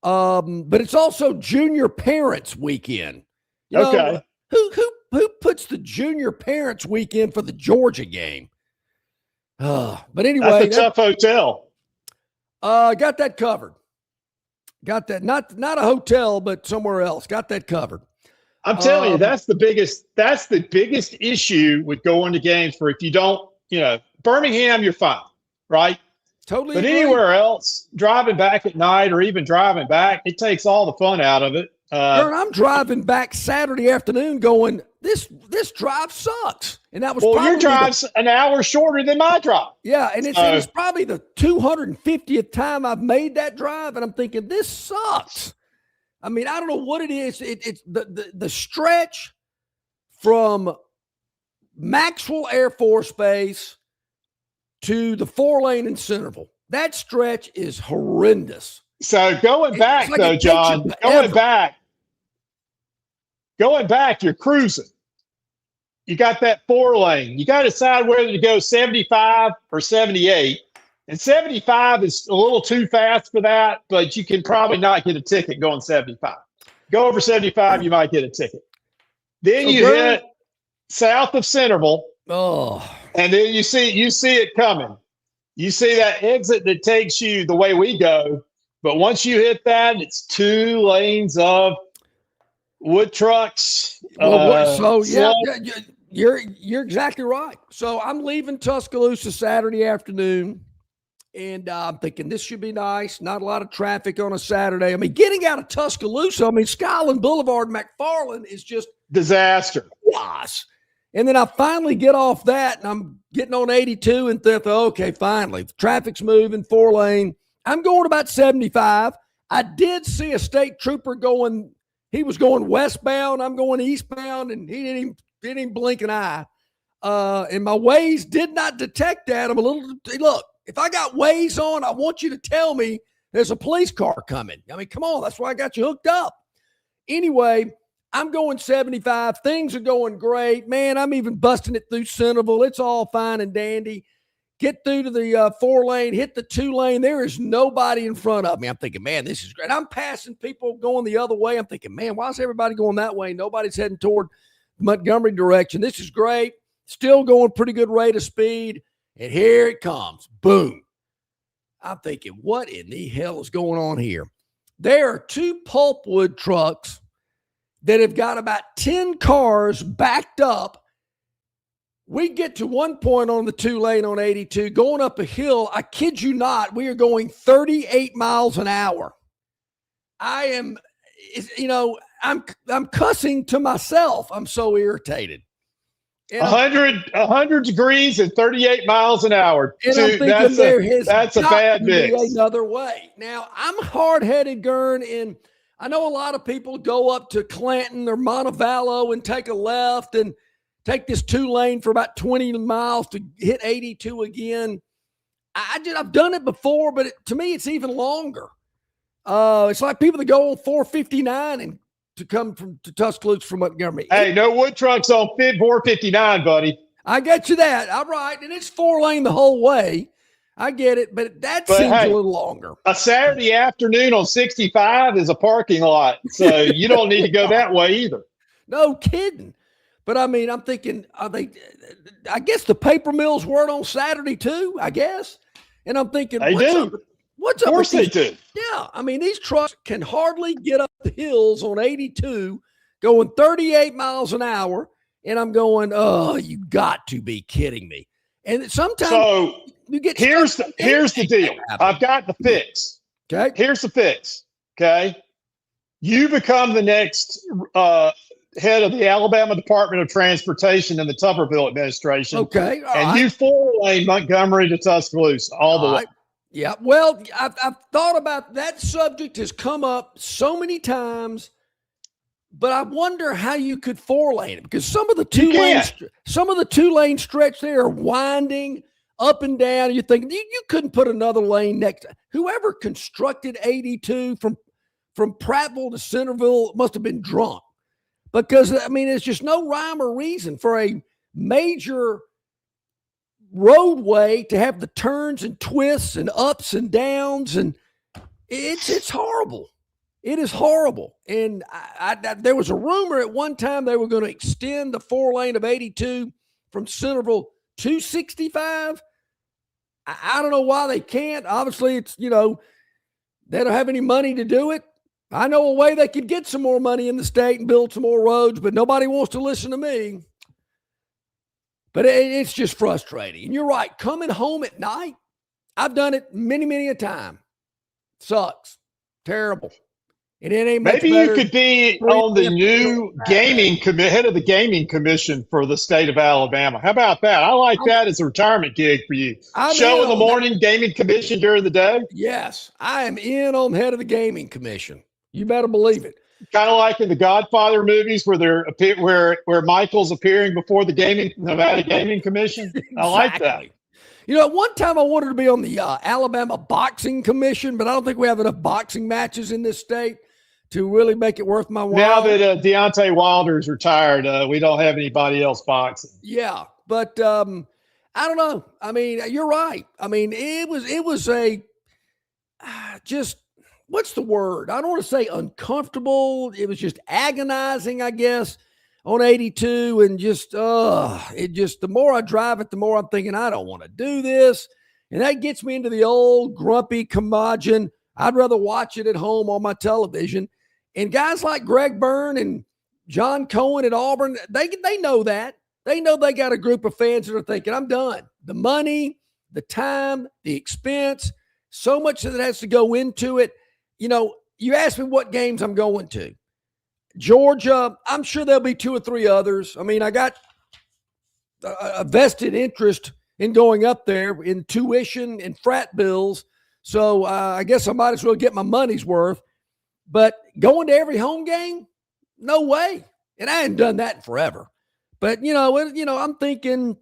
but it's also junior parents weekend. Okay. Who puts the junior parents weekend for the Georgia game? But anyway, that's a tough hotel. Got that covered. Got that. Not a hotel, but somewhere else. Got that covered. I'm telling you, that's the biggest issue with going to games. For if you don't, Birmingham, you're fine, right? Totally. But agree. anywhere else, driving back at night or even driving back, it takes all the fun out of it. I'm driving back Saturday afternoon going, this drive sucks. And that was your drive's an hour shorter than my drive. Yeah, and it's probably the 250th time I've made that drive, and I'm thinking, this sucks. I mean, I don't know what it is. It's the stretch from Maxwell Air Force Base to the 4-lane in Centerville. That stretch is horrendous. So going back, though, John, going back, you're cruising. You got that 4-lane. You got to decide whether to go 75 or 78. And 75 is a little too fast for that, but you can probably not get a ticket going 75. Go over 75, you might get a ticket. Then you hit south of Centerville. And then you see it coming. You see that exit that takes you the way we go. But once you hit that, it's 2 lanes of wood trucks. You're exactly right. So I'm leaving Tuscaloosa Saturday afternoon, and I'm thinking this should be nice. Not a lot of traffic on a Saturday. I mean, getting out of Tuscaloosa, Skyland Boulevard, McFarland is just disaster. Yes. And then I finally get off that, and I'm getting on 82 and think, okay, finally, the traffic's moving, 4-lane. I'm going about 75. I did see a state trooper going. He was going westbound. I'm going eastbound, and he didn't even blink an eye. And my Waze did not detect that. Look, if I got Waze on, I want you to tell me there's a police car coming. I mean, come on. That's why I got you hooked up. Anyway, I'm going 75. Things are going great. Man, I'm even busting it through Centerville. It's all fine and dandy. Get through to the 4-lane, hit the 2-lane. There is nobody in front of me. I'm thinking, man, this is great. I'm passing people going the other way. I'm thinking, man, why is everybody going that way? Nobody's heading toward Montgomery direction. This is great. Still going pretty good rate of speed. And here it comes. Boom. I'm thinking, what in the hell is going on here? There are 2 pulpwood trucks that have got about 10 cars backed up We get to one point on the 2-lane on 82, going up a hill. I kid you not, we are going 38 miles an hour. I am, I'm cussing to myself. I'm so irritated. 100 degrees and 38 miles an hour. And I'm thinking that's a bad mix. Another way. Now, I'm hard-headed, Gurn, and I know a lot of people go up to Clanton or Montevallo and take a left and take this 2-lane for about 20 miles to hit 82 again. I've done it before, but to me, it's even longer. It's like people that go on 459 and to come to Tuscaloosa from Montgomery. Hey, no wood trucks on 459, buddy. I get you that. All right. And it's 4-lane the whole way. I get it, but seems a little longer. A Saturday afternoon on 65 is a parking lot, so you don't need to go that way either. No kidding. But, I mean, I'm thinking, I guess the paper mills weren't on Saturday too, I guess. And I'm thinking, what's up? Of course they do. Yeah. I mean, these trucks can hardly get up the hills on 82 going 38 miles an hour. And I'm going, oh, you got to be kidding me. And sometimes you get here's the deal. I've got the fix. Okay. Here's the fix. Okay. You become the next head of the Alabama Department of Transportation and the Tuberville administration. Okay. You 4-lane Montgomery to Tuscaloosa all the way. Yeah. Well, I've thought about that. Subject has come up so many times, but I wonder how you could 4-lane it, because some of the 2-lane stretch there are winding up and down. You're thinking you couldn't put another lane next to whoever constructed 82 from Prattville to Centerville must have been drunk. Because, I mean, there's just no rhyme or reason for a major roadway to have the turns and twists and ups and downs. And it's horrible. It is horrible. And there was a rumor at one time they were going to extend the 4-lane of 82 from Centerville to 65. I don't know why they can't. Obviously, it's, they don't have any money to do it. I know a way they could get some more money in the state and build some more roads, but nobody wants to listen to me. But it's just frustrating. And you're right. Coming home at night, I've done it many, many a time. Sucks. Terrible. And it ain't much Maybe better. You could be on the new head of the gaming commission for the state of Alabama. How about that? I like that as a retirement gig for you. Show in the morning, gaming commission during the day. Yes, I am in on head of the gaming commission. You better believe it. Kind of like in the Godfather movies where Michael's appearing before the Nevada Gaming Commission. Exactly. I like that. At one time I wanted to be on the Alabama Boxing Commission, but I don't think we have enough boxing matches in this state to really make it worth my while. Now that Deontay Wilder's retired, we don't have anybody else boxing. Yeah, but I don't know. I mean, you're right. I mean, it was a just. What's the word? I don't want to say uncomfortable. It was just agonizing, I guess, on 82. And the more I drive it, the more I'm thinking, I don't want to do this. And that gets me into the old grumpy curmudgeon. I'd rather watch it at home on my television. And guys like Greg Byrne and John Cohen at Auburn, they know that. They know they got a group of fans that are thinking, I'm done. The money, the time, the expense, so much that has to go into it. You asked me what games I'm going to. Georgia, I'm sure there'll be 2 or 3 others. I mean, I got a vested interest in going up there in tuition and frat bills. So I guess I might as well get my money's worth. But going to every home game? No way. And I hadn't done that in forever. But, I'm thinking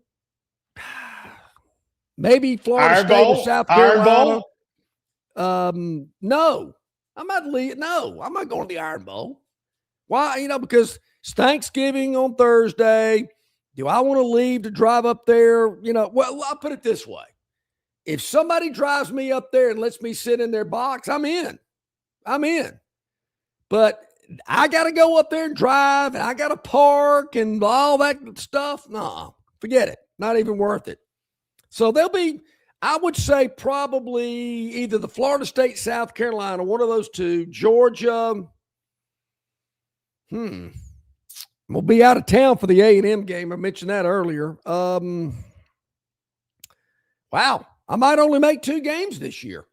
maybe Florida State or South Carolina. No. I'm not going to the Iron Bowl. Why? Because it's Thanksgiving on Thursday. Do I want to leave to drive up there? Well, I'll put it this way. If somebody drives me up there and lets me sit in their box, I'm in. But I got to go up there and drive, and I got to park and all that stuff. No, forget it. Not even worth it. So there'll be, I would say, probably either the Florida State, South Carolina, one of those two, Georgia. I'm We'll be out of town for the A&M game. I mentioned that earlier. Wow. I might only make 2 games this year.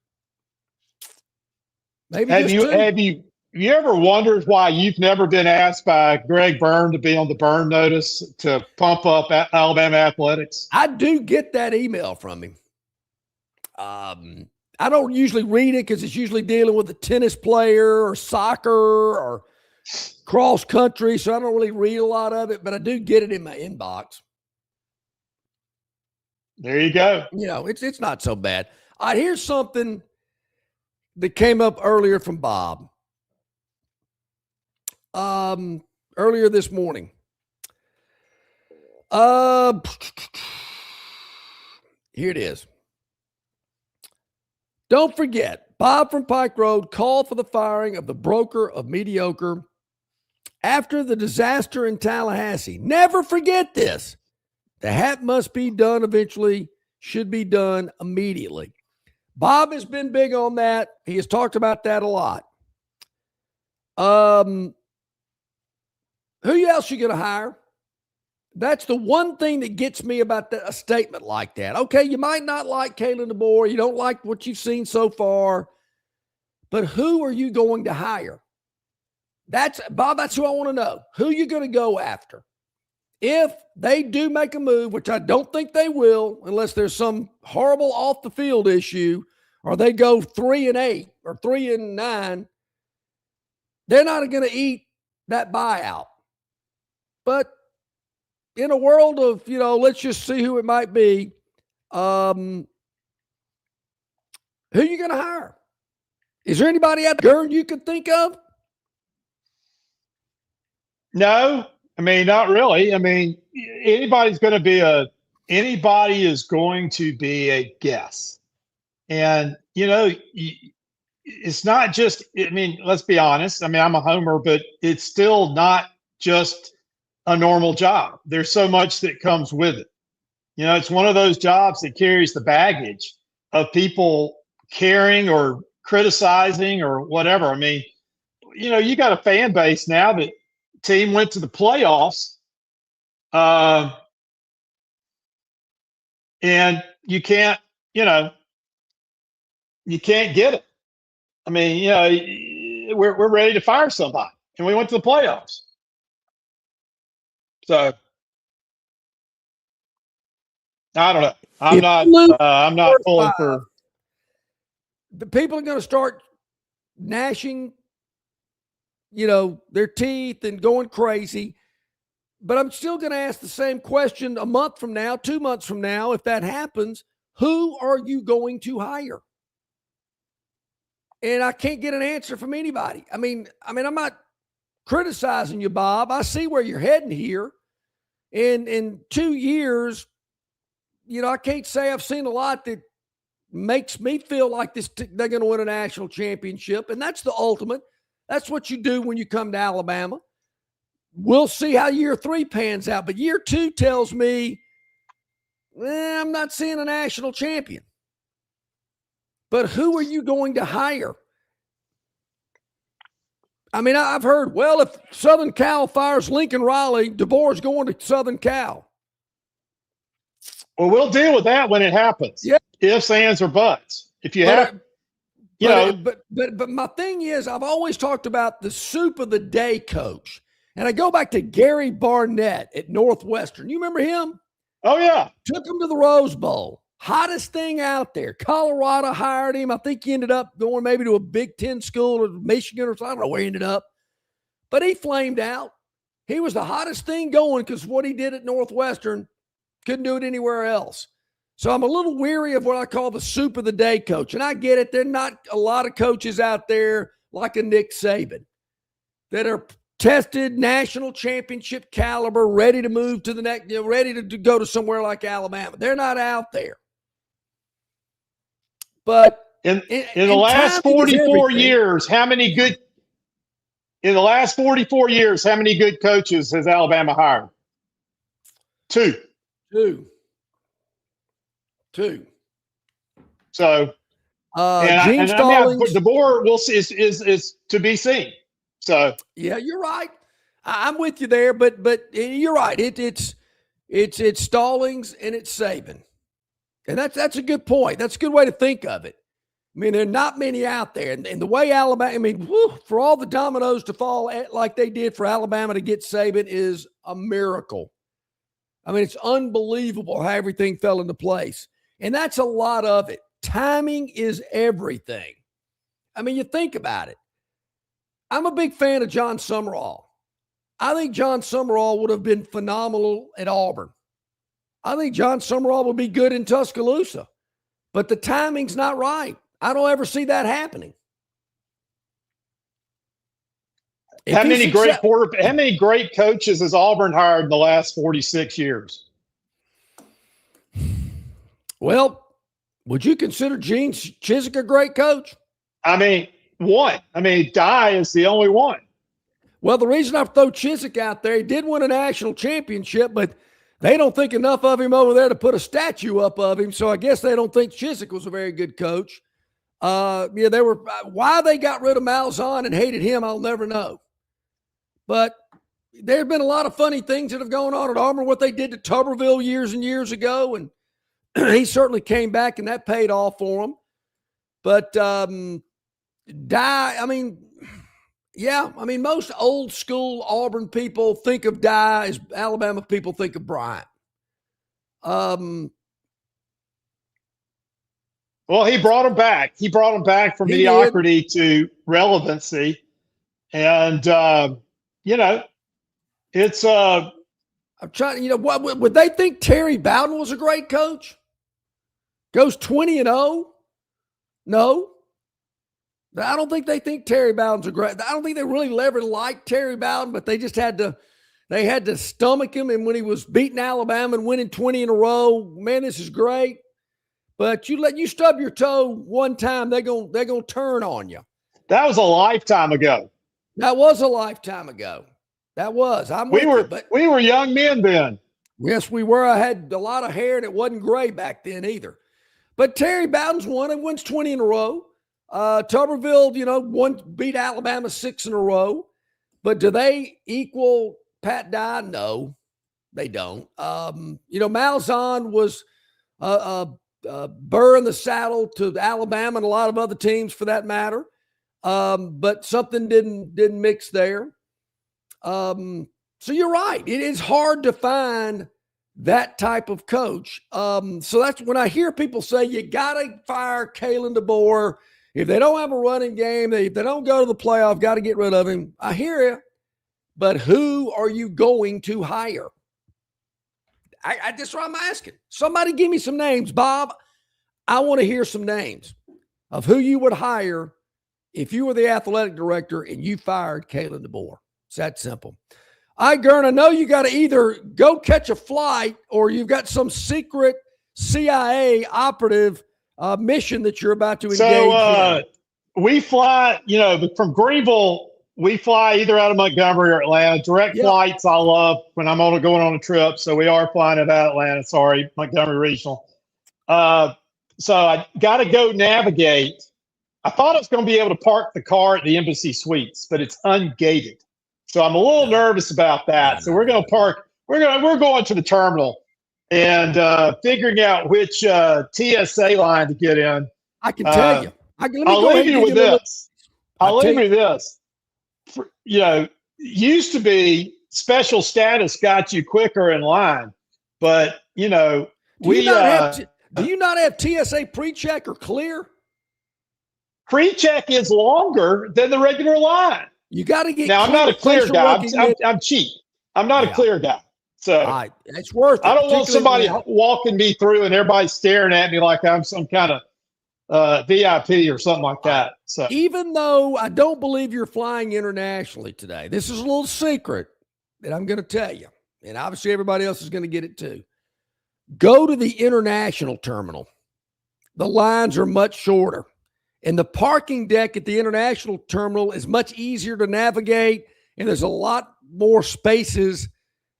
Maybe have just 2. Have you ever wondered why you've never been asked by Greg Byrne to be on the Byrne notice to pump up Alabama athletics? I do get that email from him. I don't usually read it because it's usually dealing with a tennis player or soccer or cross country, so I don't really read a lot of it, but I do get it in my inbox. There you go. You know, it's not so bad. All right, here's something that came up earlier from Bob. Earlier this morning. Here it is. Don't forget, Bob from Pike Road called for the firing of the broker of mediocre after the disaster in Tallahassee. Never forget this. The hat must be done eventually, should be done immediately. Bob has been big on that. He has talked about that a lot. Who else you going to hire? That's the one thing that gets me about a statement like that. Okay, you might not like Kalen DeBoer. You don't like what you've seen so far. But who are you going to hire? Bob, that's who I want to know. Who are you going to go after? If they do make a move, which I don't think they will, unless there's some horrible off-the-field issue, or they go 3-8 or 3-9, they're not going to eat that buyout. But in a world of, let's just see who it might be, who are you going to hire? Is there anybody at the Gurn you could think of? No, I mean, not really. I mean, anybody is going to be a guess. And, it's not just, let's be honest. I mean, I'm a homer, but it's still not just a normal job. There's so much that comes with it. It's one of those jobs that carries the baggage of people caring or criticizing or whatever. I mean, you got a fan base now that team went to the playoffs, and you can't get it. I mean, we're ready to fire somebody, and we went to the playoffs. So I don't know. I'm not pulling for. The people are going to start gnashing, their teeth and going crazy. But I'm still going to ask the same question a month from now, 2 months from now, if that happens. Who are you going to hire? And I can't get an answer from anybody. I mean, I'm not criticizing you, Bob. I see where you're heading here. In 2 years, I can't say I've seen a lot that makes me feel like they're going to win a national championship. And that's the ultimate. That's what you do when you come to Alabama. We'll see how year 3 pans out. But year 2 tells me, I'm not seeing a national champion. But who are you going to hire? I mean, I've heard, well, if Southern Cal fires Lincoln Riley, DeBoer's going to Southern Cal. Well, we'll deal with that when it happens. Yeah. Ifs, ands, or buts. If you But my thing is, I've always talked about the soup of the day coach. And I go back to Gary Barnett at Northwestern. You remember him? Oh, yeah. Took him to the Rose Bowl. Hottest thing out there. Colorado hired him. I think he ended up going maybe to a Big Ten school or Michigan or something. I don't know where he ended up. But he flamed out. He was the hottest thing going because what he did at Northwestern, couldn't do it anywhere else. So I'm a little weary of what I call the soup of the day coach. And I get it. There are not a lot of coaches out there like a Nick Saban that are tested national championship caliber, ready to move to the next, ready to go to somewhere like Alabama. They're not out there. But in the last 44 years, how many good coaches has Alabama hired? Two. So, DeBoer will see is to be seen. So yeah, you're right. I'm with you there, but you're right. It's Stallings and it's Saban, and that's a good point. That's a good way to think of it. I mean, there are not many out there, and the way Alabama. I mean, for all the dominoes to fall like they did for Alabama to get Saban is a miracle. I mean, it's unbelievable how everything fell into place, and that's a lot of it. Timing is everything. I mean, you think about it. I'm a big fan of John Summerall. I think John Summerall would have been phenomenal at Auburn. I think John Summerall would be good in Tuscaloosa, but the timing's not right. I don't ever see that happening. How many great coaches has Auburn hired in the last 46 years? Well, would you consider Gene Chizik a great coach? I mean, one. I mean, Dye is the only one. Well, the reason I throw Chizik out there, he did win a national championship, but they don't think enough of him over there to put a statue up of him. So I guess they don't think Chizik was a very good coach. They were. Why they got rid of Malzahn and hated him, I'll never know. But there have been a lot of funny things that have gone on at Auburn. What they did to Tuberville years and years ago, and he certainly came back, and that paid off for him. But Dye, I mean, yeah, I mean, most old school Auburn people think of Dye as Alabama people think of Bryant. Well, he brought him back. He brought him back from mediocrity to relevancy. And, it's I'm trying, what would they think Terry Bowden was a great coach? Goes 20-0? No. I don't think they think Terry Bowden's a great. I don't think they really ever liked Terry Bowden, but they just had to stomach him. And when he was beating Alabama and winning 20 in a row, man, this is great. But you stub your toe one time, they're gonna turn on you. That was a lifetime ago. That was a lifetime ago. That was. We were young men then. Yes, we were. I had a lot of hair, and it wasn't gray back then either. But Terry Bowden's won and wins 20 in a row. Tuberville, beat Alabama 6 in a row. But do they equal Pat Dye? No, they don't. Malzahn was burr in the saddle to Alabama and a lot of other teams for that matter. But something didn't mix there. So you're right. It is hard to find that type of coach. So that's when I hear people say you got to fire Kalen DeBoer. If they don't have a running game, if they don't go to the playoff, got to get rid of him. I hear you. But who are you going to hire? That's what I'm asking. Somebody give me some names, Bob. I want to hear some names of who you would hire if you were the athletic director and you fired Kalen DeBoer. It's that simple. All right, Gurn, I know you got to either go catch a flight or you've got some secret CIA operative mission that you're about to engage in. We fly, from Greenville, we fly either out of Montgomery or Atlanta. Direct flights I love when I'm going on a trip. So we are flying out of Atlanta. Sorry, Montgomery Regional. So I got to go navigate. I thought I was going to be able to park the car at the Embassy Suites, but it's ungated. So I'm a little nervous about that. So we're going to park. We're going to the terminal and figuring out which TSA line to get in. I can tell you. I'll leave you with this. I'll leave you with this. Used to be special status got you quicker in line, but do you not have TSA pre-check or clear? Pre-check is longer than the regular line. You got to get. Now I'm not a clear guy. I'm cheap. I'm not a clear guy. So it's worth it. I don't want somebody walking me through and everybody staring at me like I'm some kind of VIP or something like that. So even though I don't believe you're flying internationally today, this is a little secret that I'm going to tell you, and obviously everybody else is going to get it too. Go to the international terminal. The lines are much shorter. And the parking deck at the international terminal is much easier to navigate, and there's a lot more spaces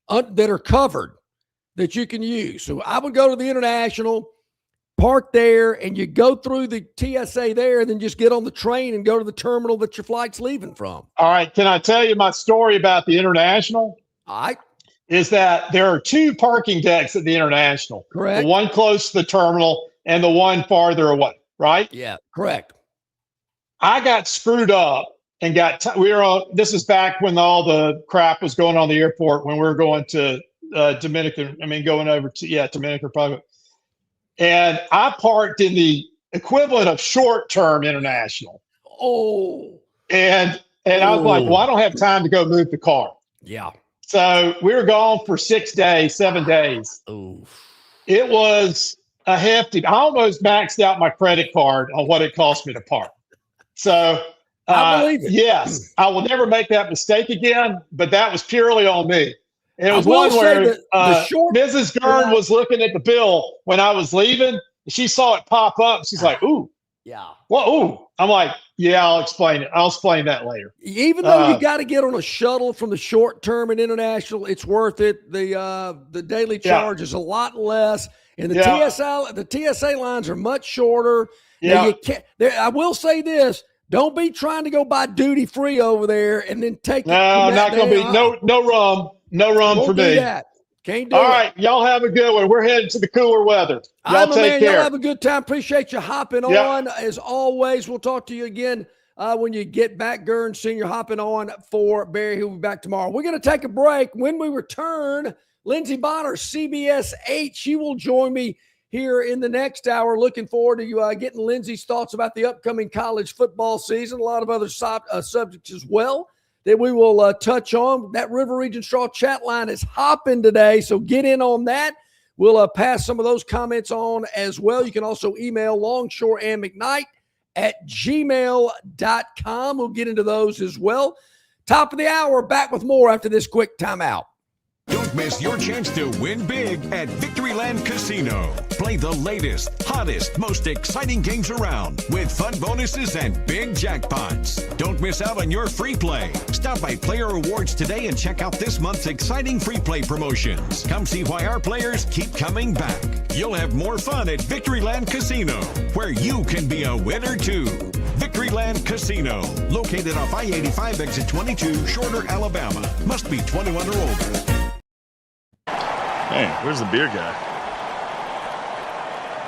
that are covered that you can use. So I would go to the international, park there and you go through the TSA there and then just get on the train and go to the terminal that your flight's leaving from. All right. Can I tell you my story about the International? All right. Is that there are 2 parking decks at the International. Correct. The one close to the terminal and the one farther away, right? Yeah, correct. I got screwed up and this is back when all the crap was going on the airport when we were going to going over to Dominican Republic. And I parked in the equivalent of short-term International. Oh. And I was like, well, I don't have time to go move the car. Yeah. So we were gone for 6 days, 7 days. Oh. It was a hefty. I almost maxed out my credit card on what it cost me to park. So I believe it. Yes, I will never make that mistake again, but that was purely on me. And it was will one say where that the short- Mrs. Gurn was looking at the bill when I was leaving. She saw it pop up. She's like, ooh. Yeah. Well, ooh. I'm like, yeah, I'll explain it. I'll explain that later. Even though you got to get on a shuttle from the short term and international, it's worth it. The daily charge is a lot less, and the TSA lines are much shorter. Yeah. I will say this: don't be trying to go buy duty free over there and then take. No, not gonna be no rum for me. That. Can't do All it. right, y'all have a good one. We're heading to the cooler weather. Y'all take care. Y'all have a good time. Appreciate you hopping on. As always, we'll talk to you again when you get back. Gurn Senior hopping on for Barry. He'll be back tomorrow. We're going to take a break. When we return, Lindsey Bonner, CBS 8. She will join me here in the next hour. Looking forward to getting Lindsey's thoughts about the upcoming college football season. A lot of other subjects as well that we will touch on. That River Region Straw chat line is hopping today, so get in on that. We'll pass some of those comments on as well. You can also email Longshore and McKnight at gmail.com. We'll get into those as well. Top of the hour, back with more after this quick timeout. Don't miss your chance to win big at Victoryland Casino. Play the latest, hottest, most exciting games around with fun bonuses and big jackpots. Don't miss out on your free play. Stop by Player Rewards today and check out this month's exciting free play promotions. Come see why our players keep coming back. You'll have more fun at Victoryland Casino, where you can be a winner too. Victoryland Casino, located off I-85 exit 22, Shorter, Alabama. Must be 21 or older. Hey, where's the beer guy?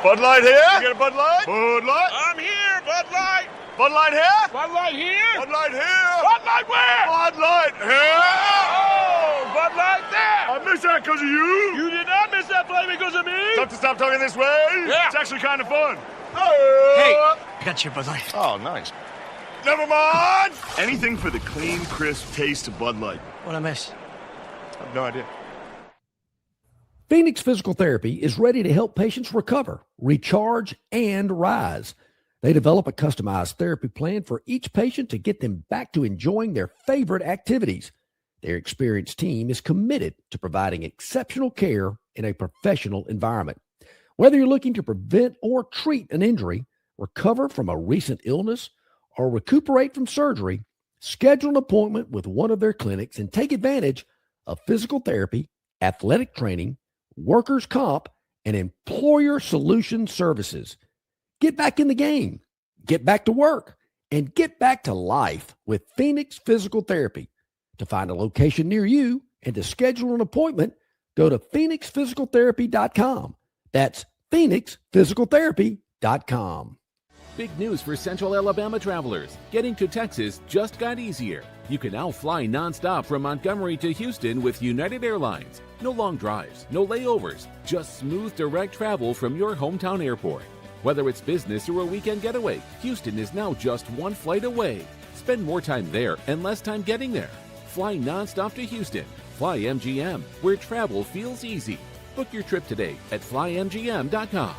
Bud Light here? You get a Bud Light? Bud Light? I'm here, Bud Light. Bud Light here? Bud Light here? Bud Light here? Bud Light where? Bud Light here? Oh, Bud Light there. I missed that because of you. You did not miss that play because of me. Tough to stop talking this way? Yeah. It's actually kind of fun. Hey, I got your Bud Light. Oh, nice. Never mind. Anything for the clean, crisp taste of Bud Light. What'd I miss? I have no idea. Phoenix Physical Therapy is ready to help patients recover, recharge, and rise. They develop a customized therapy plan for each patient to get them back to enjoying their favorite activities. Their experienced team is committed to providing exceptional care in a professional environment. Whether you're looking to prevent or treat an injury, recover from a recent illness, or recuperate from surgery, schedule an appointment with one of their clinics and take advantage of physical therapy, athletic training, workers' comp, and employer solution services. Get back in the game, get back to work, and get back to life with Phoenix Physical Therapy. To find a location near you and to schedule an appointment, go to phoenixphysicaltherapy.com. That's phoenixphysicaltherapy.com. Big news for Central Alabama travelers. Getting to Texas just got easier. You can now fly nonstop from Montgomery to Houston with United Airlines. No long drives, no layovers, just smooth direct travel from your hometown airport. Whether it's business or a weekend getaway, Houston is now just one flight away. Spend more time there and less time getting there. Fly nonstop to Houston. Fly MGM, where travel feels easy. Book your trip today at flymgm.com.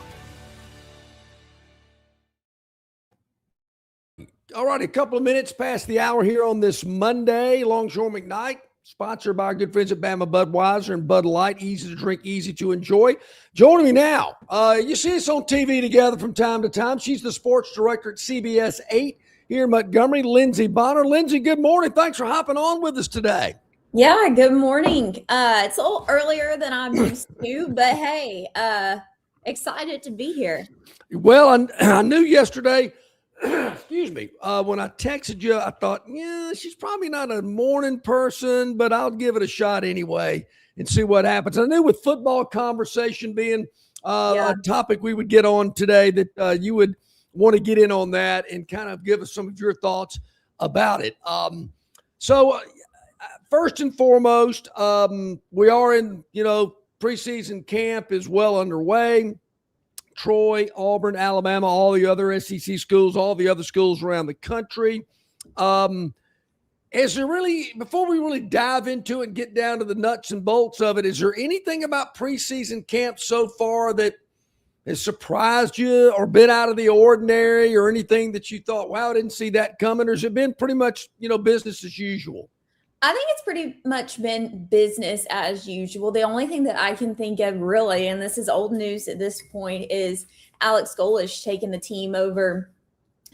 All right, a couple of minutes past the hour here on this Monday. Longshore McKnight, sponsored by our good friends at Bama Budweiser and Bud Light. Easy to drink, easy to enjoy. Joining me now, you see us on TV together from time to time. She's the sports director at CBS 8 here in Montgomery, Lindsey Bonner. Lindsey, good morning. Thanks for hopping on with us today. Yeah, good morning. It's a little earlier than I'm used to, but hey, Excited to be here. Well, I knew yesterday, excuse me, when I texted you, I thought, yeah, she's probably not a morning person, but I'll give it a shot anyway and see what happens. I knew with football conversation being a topic we would get on today that you would want to get in on that and kind of give us some of your thoughts about it. So first and foremost, we are in, preseason camp is well underway. Troy, Auburn, Alabama, all the other SEC schools, all the other schools around the country. Is there really, before we really dive into it and get down to the nuts and bolts of it, is there anything about preseason camp so far that has surprised you or been out of the ordinary, or anything that you thought, wow, I didn't see that coming? Or has it been pretty much, business as usual? I think it's pretty much been business as usual. The only thing that I can think of really, and this is old news at this point, is Alex Golesh taking the team over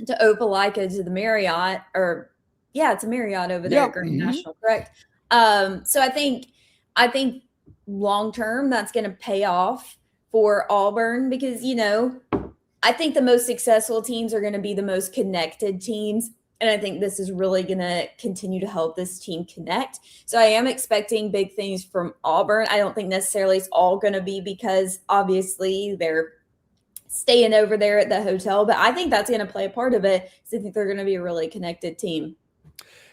to Opelika to the Marriott, it's a Marriott over there at Gurn National, correct? So I think long term that's going to pay off for Auburn because, I think the most successful teams are going to be the most connected teams. And I think this is really going to continue to help this team connect. So I am expecting big things from Auburn. I don't think necessarily it's all going to be because obviously they're staying over there at the hotel, but I think that's going to play a part of it. So I think they're going to be a really connected team.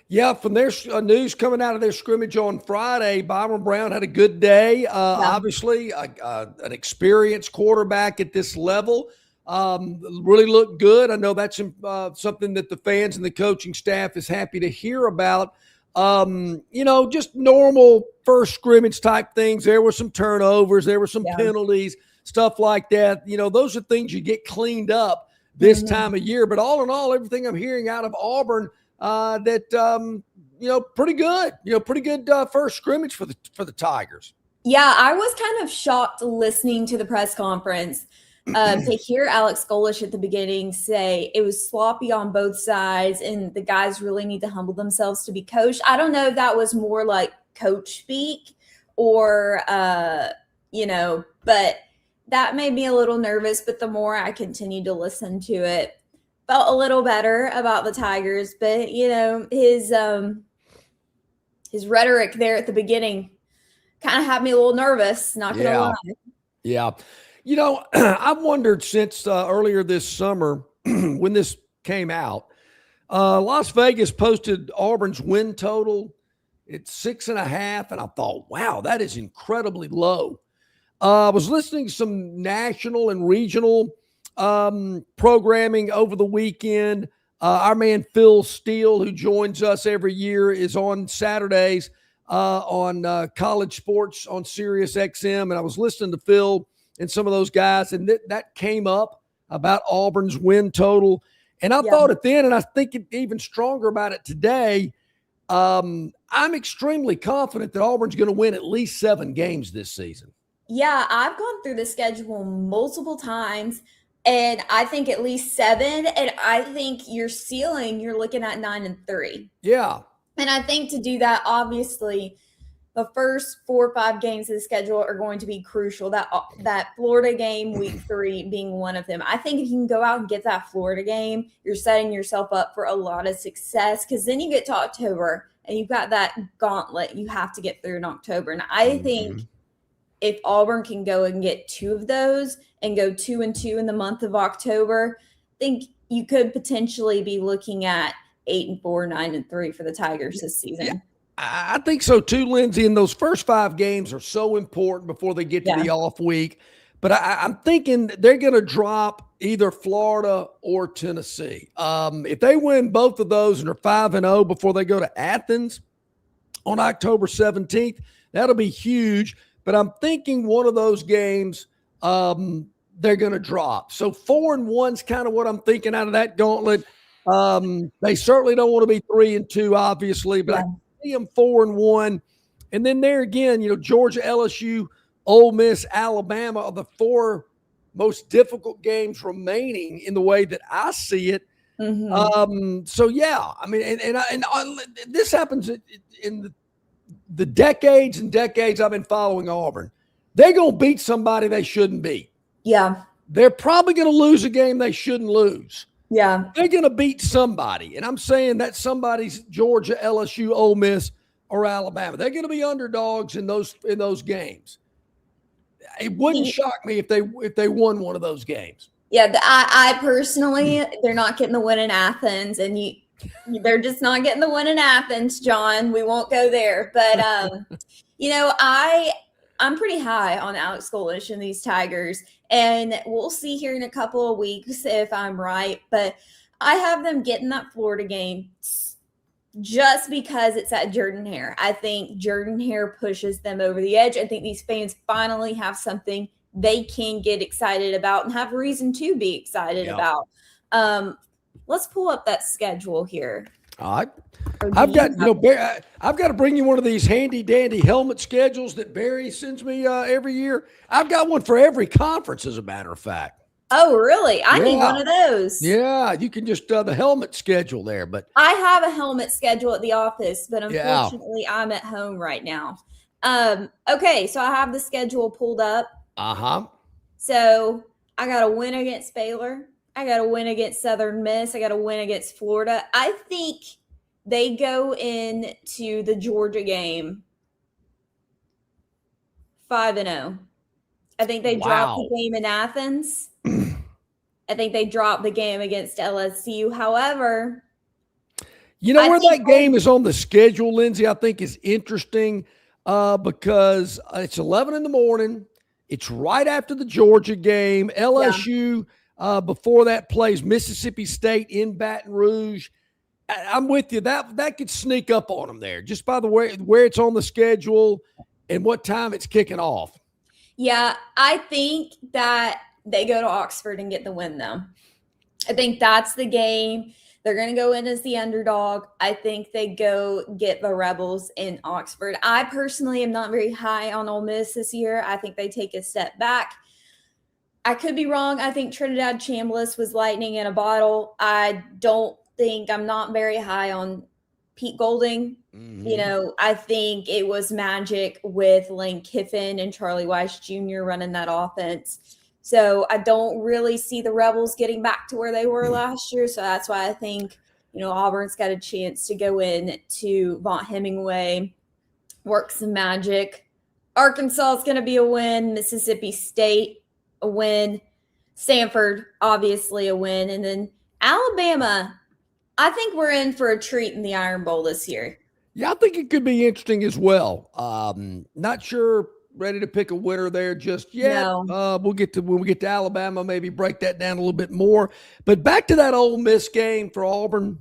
Yeah, from their news coming out of their scrimmage on Friday, Byron Brown had a good day. Obviously, an experienced quarterback at this level. Really looked good. I know that's something that the fans and the coaching staff is happy to hear about. Just normal first scrimmage type things. There were some turnovers. There were some penalties, stuff like that. Those are things you get cleaned up this time of year. But all in all, everything I'm hearing out of Auburn, pretty good. Pretty good first scrimmage for the Tigers. Yeah, I was kind of shocked listening to the press conference to hear Alex Golesh at the beginning say it was sloppy on both sides and the guys really need to humble themselves to be coached. I don't know if that was more like coach speak or, but that made me a little nervous. But the more I continued to listen to it, felt a little better about the Tigers. But, his rhetoric there at the beginning kind of had me a little nervous, not going to lie. Yeah. I've wondered since earlier this summer when this came out, Las Vegas posted Auburn's win total at 6.5. And I thought, wow, that is incredibly low. I was listening to some national and regional programming over the weekend. Our man Phil Steele, who joins us every year, is on Saturdays on college sports on Sirius XM. And I was listening to Phil and some of those guys, and that came up about Auburn's win total. And I thought it then, and I think even stronger about it today. I'm extremely confident that Auburn's going to win at least 7 games this season. Yeah, I've gone through the schedule multiple times, and I think at least 7. And I think your ceiling, you're looking at 9-3. Yeah. And I think to do that, obviously, the first 4 or 5 games of the schedule are going to be crucial. That Florida game, week 3, being one of them. I think if you can go out and get that Florida game, you're setting yourself up for a lot of success, because then you get to October and you've got that gauntlet you have to get through in October. And I think if Auburn can go and get 2 of those and go 2-2 in the month of October, I think you could potentially be looking at 8-4, 9-3 for the Tigers this season. Yeah. I think so too, Lindsay. And those first 5 games are so important before they get to the off week. But I'm thinking they're going to drop either Florida or Tennessee. If they win both of those and are 5-0 before they go to Athens on October 17th, that'll be huge. But I'm thinking one of those games they're going to drop. So 4-1's kind of what I'm thinking out of that gauntlet. They certainly don't want to be 3-2, obviously, but I see them 4-1. And then there again, Georgia, LSU, Ole Miss, Alabama are the 4 most difficult games remaining in the way that I see it. So yeah, I mean, and this happens in the decades and decades I've been following Auburn. They're going to beat somebody they shouldn't beat. Yeah. They're probably going to lose a game they shouldn't lose. Yeah. They're going to beat somebody. And I'm saying that somebody's Georgia, LSU, Ole Miss, or Alabama. They're going to be underdogs in those games. It wouldn't shock me if they won one of those games. Yeah, I personally, they're not getting the win in Athens, and they're just not getting the win in Athens, John. We won't go there. But, I'm pretty high on Alex Golish and these Tigers, and we'll see here in a couple of weeks if I'm right. But I have them getting that Florida game just because it's at Jordan-Hare. I think Jordan-Hare pushes them over the edge. I think these fans finally have something they can get excited about and have reason to be excited about. Let's pull up that schedule here. All right. I've got to bring you one of these handy dandy helmet schedules that Barry sends me every year. I've got one for every conference, as a matter of fact. Oh, really? I need one of those. Yeah, you can just the helmet schedule there. But I have a helmet schedule at the office, but unfortunately I'm at home right now. Okay, so I have the schedule pulled up. So I got a win against Baylor. I got a win against Southern Miss. I got a win against Florida. I think they go into the Georgia game 5-0. I think they dropped the game in Athens. I think they dropped the game against LSU. However, where that game is on the schedule, Lindsay, I think is interesting because it's 11 in the morning. It's right after the Georgia game. LSU before that plays Mississippi State in Baton Rouge. I'm with you. That could sneak up on them there just by the way where it's on the schedule and what time it's kicking off. Yeah, I think that they go to Oxford and get the win, though. I think that's the game. They're going to go in as the underdog. I think they go get the Rebels in Oxford. I personally am not very high on Ole Miss this year. I think they take a step back. I could be wrong. I think Trinidad Chambliss was lightning in a bottle. I'm not very high on Pete Golding. I think it was magic with Lane Kiffin and Charlie Weiss Jr. running that offense. So I don't really see the Rebels getting back to where they were last year. So that's why I think, Auburn's got a chance to go in to Vaught Hemingway, work some magic. Arkansas is going to be a win. Mississippi State, a win. Stanford, obviously a win. And then Alabama, I think we're in for a treat in the Iron Bowl this year. Yeah, I think it could be interesting as well. Not sure ready to pick a winner there just yet. No. When we get to Alabama, maybe break that down a little bit more. But back to that Ole Miss game for Auburn.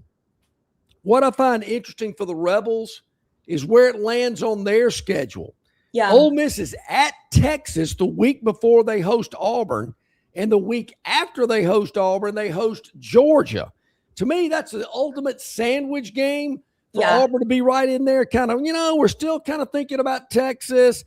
What I find interesting for the Rebels is where it lands on their schedule. Yeah. Ole Miss is at Texas the week before they host Auburn, and the week after they host Auburn, they host Georgia. To me, that's the ultimate sandwich game for Auburn to be right in there. Kind of, we're still kind of thinking about Texas.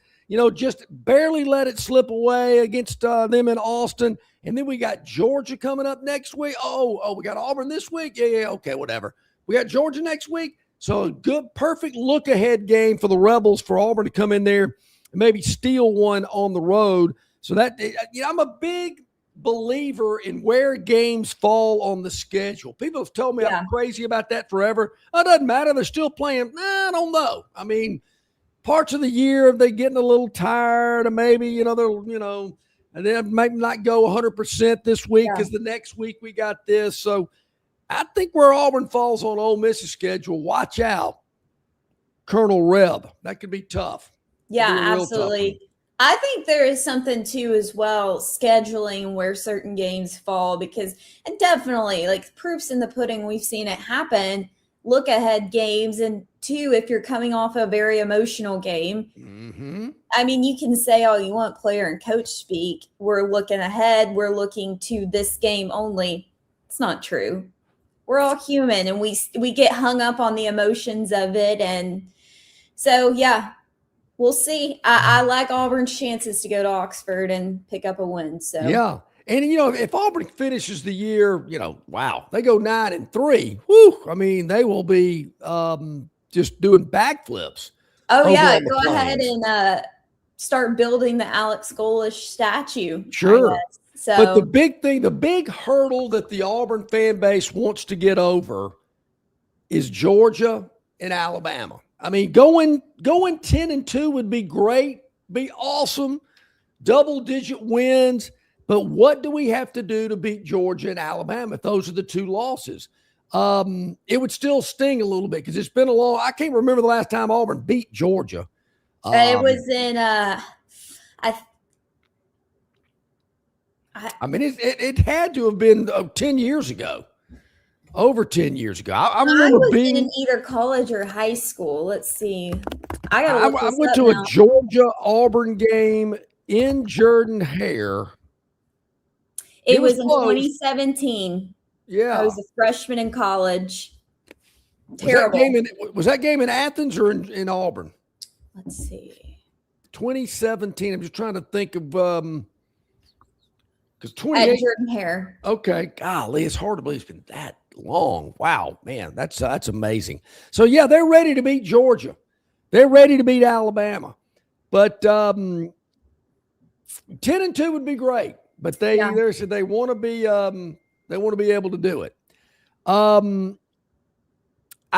Just barely let it slip away against them in Austin. And then we got Georgia coming up next week. Oh, we got Auburn this week? Yeah, okay, whatever. We got Georgia next week. So a good, perfect look-ahead game for the Rebels for Auburn to come in there and maybe steal one on the road. So that, I'm a big believer in where games fall on the schedule. People have told me I'm crazy about that forever. Oh, it doesn't matter. They're still playing. I don't know. I mean, parts of the year, they're getting a little tired, or maybe, and they might not go 100% this week because the next week we got this. So I think where Auburn falls on Ole Miss's schedule, watch out. Colonel Reb. That could be tough. Yeah, absolutely. I think there is something too as well, scheduling where certain games fall, because and definitely like proofs in the pudding, we've seen it happen. Look ahead games, and two, if you're coming off a very emotional game, I mean, you can say all you want, player and coach speak. We're looking ahead. We're looking to this game only. It's not true. We're all human, and we get hung up on the emotions of it, and so we'll see. I like Auburn's chances to go to Oxford and pick up a win. So yeah. And, if Auburn finishes the year, wow, they go 9-3. Whew, I mean, they will be just doing backflips. Oh, yeah. Go ahead and start building the Alex Golish statue. Sure. So, but the big thing, the big hurdle that the Auburn fan base wants to get over is Georgia and Alabama. I mean, going 10-2 would be great, be awesome, double-digit wins. But what do we have to do to beat Georgia and Alabama if those are the two losses? It would still sting a little bit because it's been a long – I can't remember the last time Auburn beat Georgia. it was in I mean, it had to have been 10 years ago, over 10 years ago. I remember was being in either college or high school. Let's see. I went to a Georgia-Auburn game in Jordan-Hare. It was in close. 2017. Yeah. I was a freshman in college. Terrible. Was that game in Athens or in Auburn? Let's see. 2017. I'm just trying to think of because At Jordan-Hare. Okay. Golly, it's hard to believe it's been that long. Wow, man, that's amazing. So yeah, they're ready to beat Georgia. They're ready to beat Alabama. But 10-2 would be great. But they want to be able to do it. I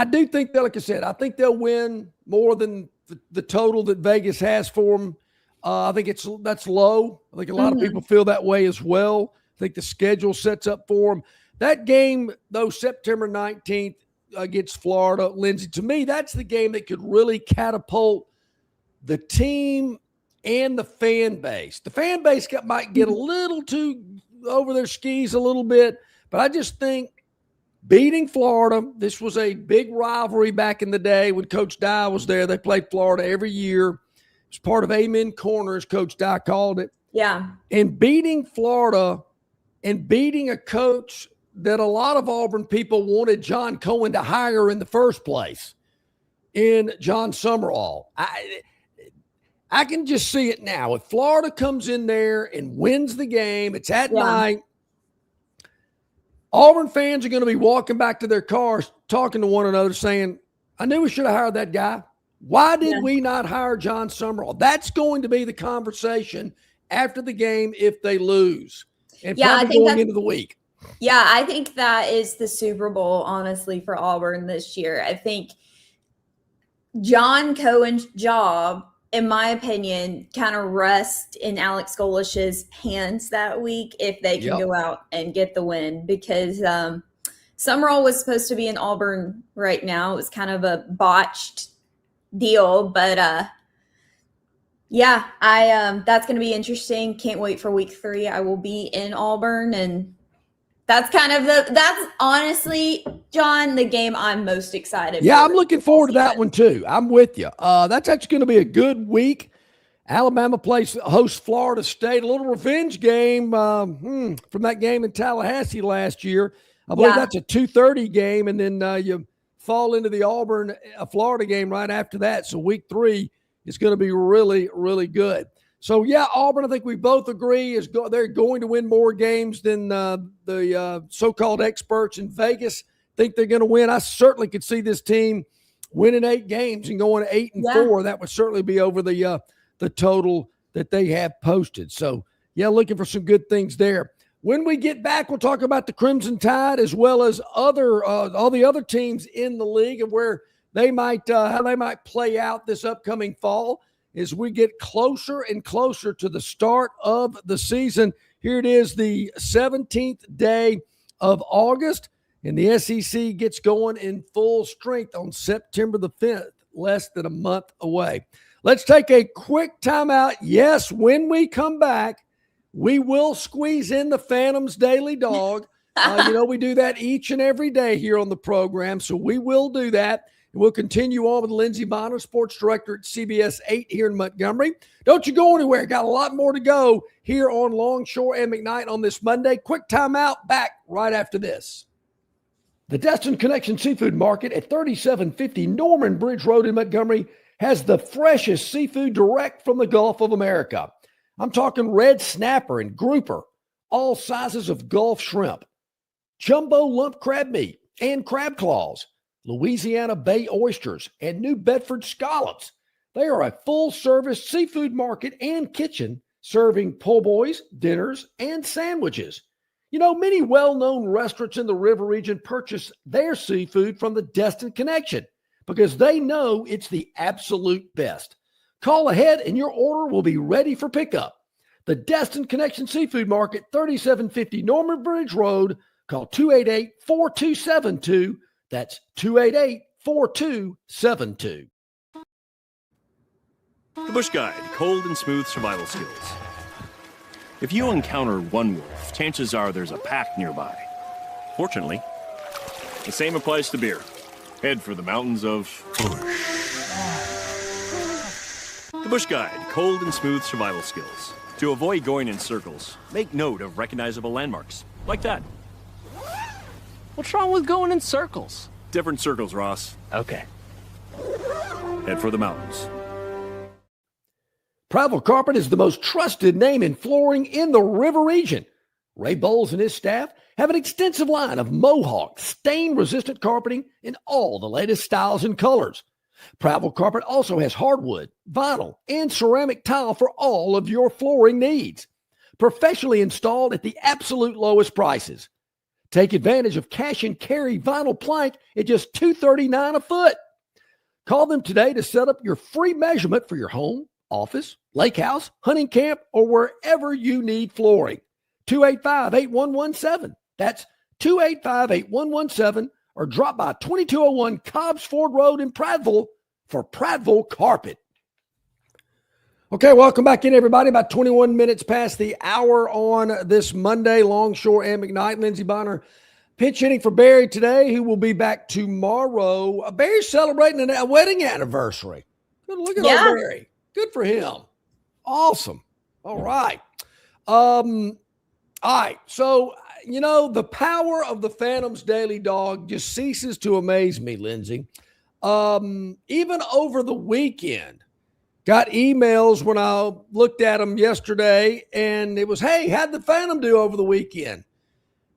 do think that, like I said, I think they'll win more than the total that Vegas has for them. I think that's low. I think a lot of people feel that way as well. I think the schedule sets up for them. That game, though, September 19th against Florida, Lindsay, to me, that's the game that could really catapult the team and the fan base. The fan base might get a little too over their skis a little bit, but I just think beating Florida, this was a big rivalry back in the day when Coach Dye was there. They played Florida every year. It's part of Amen Corner, as Coach Dye called it. Yeah. And beating Florida and beating a coach that a lot of Auburn people wanted John Cohen to hire in the first place, in John Summerall. I can just see it now. If Florida comes in there and wins the game, it's at night. Auburn fans are going to be walking back to their cars, talking to one another, saying, I knew we should have hired that guy. Why did we not hire John Summerall? That's going to be the conversation after the game if they lose. And probably going into the week. Yeah, I think that is the Super Bowl, honestly, for Auburn this year. I think John Cohen's job, in my opinion, kind of rests in Alex Golish's hands that week if they can go out and get the win, because Summerall was supposed to be in Auburn right now. It was kind of a botched deal, but that's going to be interesting. Can't wait for week 3. I will be in Auburn, and that's honestly, John, the game I'm most excited for. Yeah, I'm looking forward to that one too. I'm with you. That's actually going to be a good week. Alabama hosts Florida State, a little revenge game from that game in Tallahassee last year. I believe that's a 2:30 game, and then you fall into the Auburn Florida game right after that. So week 3 is going to be really, really good. So, yeah, Auburn, I think we both agree, they're going to win more games than the so-called experts in Vegas think they're going to win. I certainly could see this team winning 8 games and going 8-4. That would certainly be over the total that they have posted. So, yeah, looking for some good things there. When we get back, we'll talk about the Crimson Tide as well as all the other teams in the league and where they might how they might play out this upcoming fall as we get closer and closer to the start of the season. Here it is, the 17th day of August, and the SEC gets going in full strength on September the 5th, less than a month away. Let's take a quick timeout. Yes, when we come back, we will squeeze in the Phantom's Daily Dog. We do that each and every day here on the program, so we will do that. And we'll continue on with Lindsey Bonner, sports director at CBS 8 here in Montgomery. Don't you go anywhere. Got a lot more to go here on Longshore and McKnight on this Monday. Quick timeout, back right after this. The Destin Connection Seafood Market at 3750 Norman Bridge Road in Montgomery has the freshest seafood direct from the Gulf of America. I'm talking red snapper and grouper, all sizes of Gulf shrimp, jumbo lump crab meat and crab claws, Louisiana Bay oysters, and New Bedford scallops. They are a full-service seafood market and kitchen serving po' boys, dinners, and sandwiches. You know, many well-known restaurants in the river region purchase their seafood from the Destin Connection because they know it's the absolute best. Call ahead and your order will be ready for pickup. The Destin Connection Seafood Market, 3750 Norman Bridge Road. Call 288-4272. That's 288-4272. The Bush Guide, cold and smooth survival skills. If you encounter one wolf, chances are there's a pack nearby. Fortunately, the same applies to beer. Head for the mountains of Bush. The Bush Guide, cold and smooth survival skills. To avoid going in circles, make note of recognizable landmarks, like that. What's wrong with going in circles? Different circles, Ross. Okay. Head for the mountains. Prattville Carpet is the most trusted name in flooring in the river region. Ray Bowles and his staff have an extensive line of Mohawk, stain-resistant carpeting in all the latest styles and colors. Prattville Carpet also has hardwood, vinyl, and ceramic tile for all of your flooring needs. Professionally installed at the absolute lowest prices. Take advantage of cash and carry vinyl plank at just $239 a foot. Call them today to set up your free measurement for your home, office, lake house, hunting camp, or wherever you need flooring. 285-8117. That's 285-8117, or drop by 2201 Cobbs Ford Road in Prattville for Prattville Carpet. Okay, welcome back in, everybody. About 21 minutes past the hour on this Monday. Longshore and McKnight. Lindsey Bonner pinch hitting for Barry today, who will be back tomorrow. Barry's celebrating a wedding anniversary. Good, look at old Barry. Good for him. Awesome. All right. All right. So, you know, the power of the Phantom's Daily Dog just ceases to amaze me, Lindsey. Even over the weekend, got emails when I looked at them yesterday, and it was, hey, how'd the Phantom do over the weekend?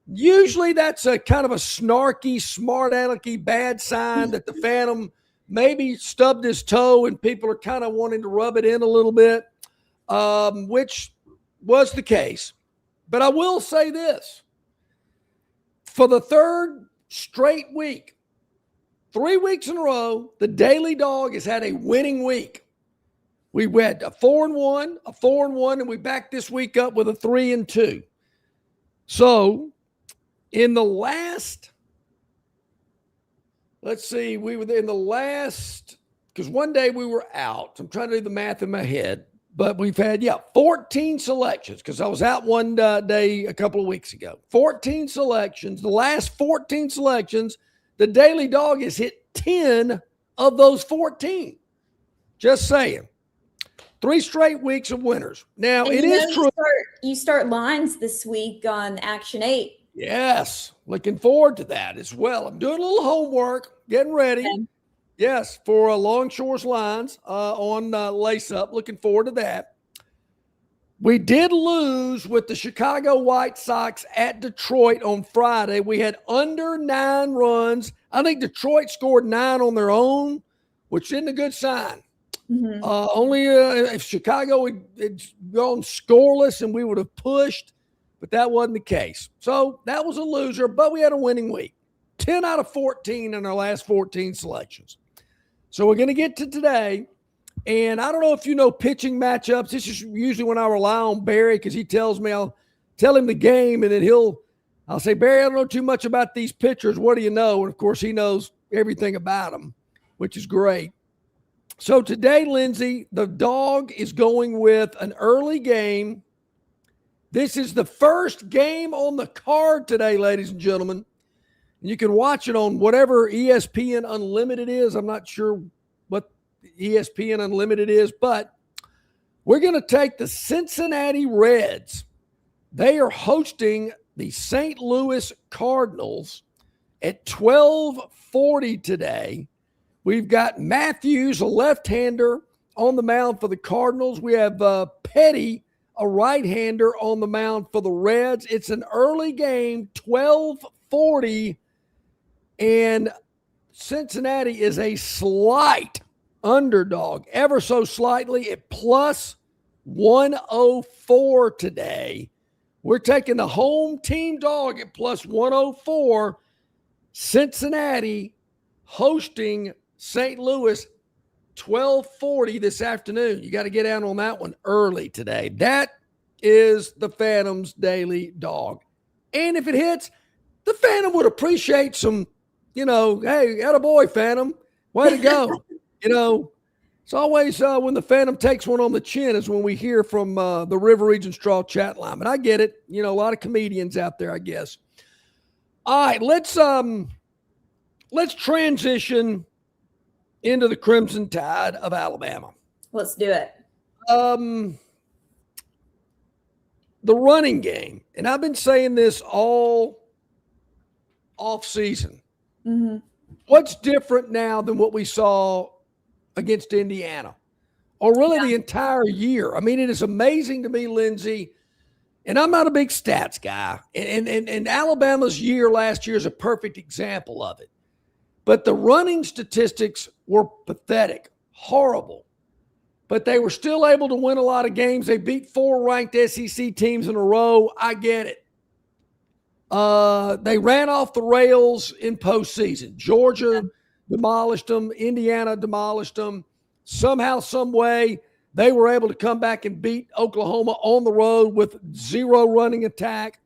Usually that's a kind of a snarky, smart alecky, bad sign that the Phantom maybe stubbed his toe and people are kind of wanting to rub it in a little bit, which was the case. But I will say this. For the third straight week, 3 weeks in a row, the Daily Dog has had a winning week. We had a 4-1, a 4-1, and we backed this week up with a 3-2. So in the last, let's see, we were in the last, because one day we were out. I'm trying to do the math in my head, but we've had, 14 selections, because I was out one day a couple of weeks ago. 14 selections. The last 14 selections, the Daily Dog has hit 10 of those 14. Just saying. 3 straight weeks of winners. Now, and it is true. You start lines this week on Action 8. Yes. Looking forward to that as well. I'm doing a little homework, getting ready. Okay. Yes, for Longshore's lines on Lace Up. Looking forward to that. We did lose with the Chicago White Sox at Detroit on Friday. We had under 9 runs. I think Detroit scored 9 on their own, which isn't a good sign. Mm-hmm. Only if Chicago had gone scoreless and we would have pushed, but that wasn't the case. So that was a loser, but we had a winning week. 10 out of 14 in our last 14 selections. So we're going to get to today, and I don't know if you know pitching matchups. This is usually when I rely on Barry because he tells me, I'll tell him the game, and then I'll say, Barry, I don't know too much about these pitchers. What do you know? And, of course, he knows everything about them, which is great. So today, Lindsey, the Dog is going with an early game. This is the first game on the card today, ladies and gentlemen. You can watch it on whatever ESPN Unlimited is. I'm not sure what ESPN Unlimited is, but we're going to take the Cincinnati Reds. They are hosting the St. Louis Cardinals at 12:40 today. We've got Matthews, a left-hander, on the mound for the Cardinals. We have Petty, a right-hander, on the mound for the Reds. It's an early game, 12:40, and Cincinnati is a slight underdog, ever so slightly, at plus 104 today. We're taking the home team dog at plus 104. Cincinnati hosting St. Louis, 12:40 this afternoon. You got to get out on that one early today. That is the Phantom's daily dog. And if it hits, the Phantom would appreciate some, hey, attaboy, Phantom. Way to go. It's always when the Phantom takes one on the chin is when we hear from the River Region Straw chat line. But I get it. A lot of comedians out there, I guess. All right, let's transition into the Crimson Tide of Alabama. Let's do it. The running game, and I've been saying this all off season. Mm-hmm. What's different now than what we saw against Indiana, or really the entire year? I mean, it is amazing to me, Lindsay, and I'm not a big stats guy, and Alabama's year last year is a perfect example of it. But the running statistics were pathetic, horrible. But they were still able to win a lot of games. They beat 4 ranked SEC teams in a row. I get it. They ran off the rails in postseason. Georgia demolished them. Indiana demolished them. Somehow, some way, they were able to come back and beat Oklahoma on the road with 0 running attack.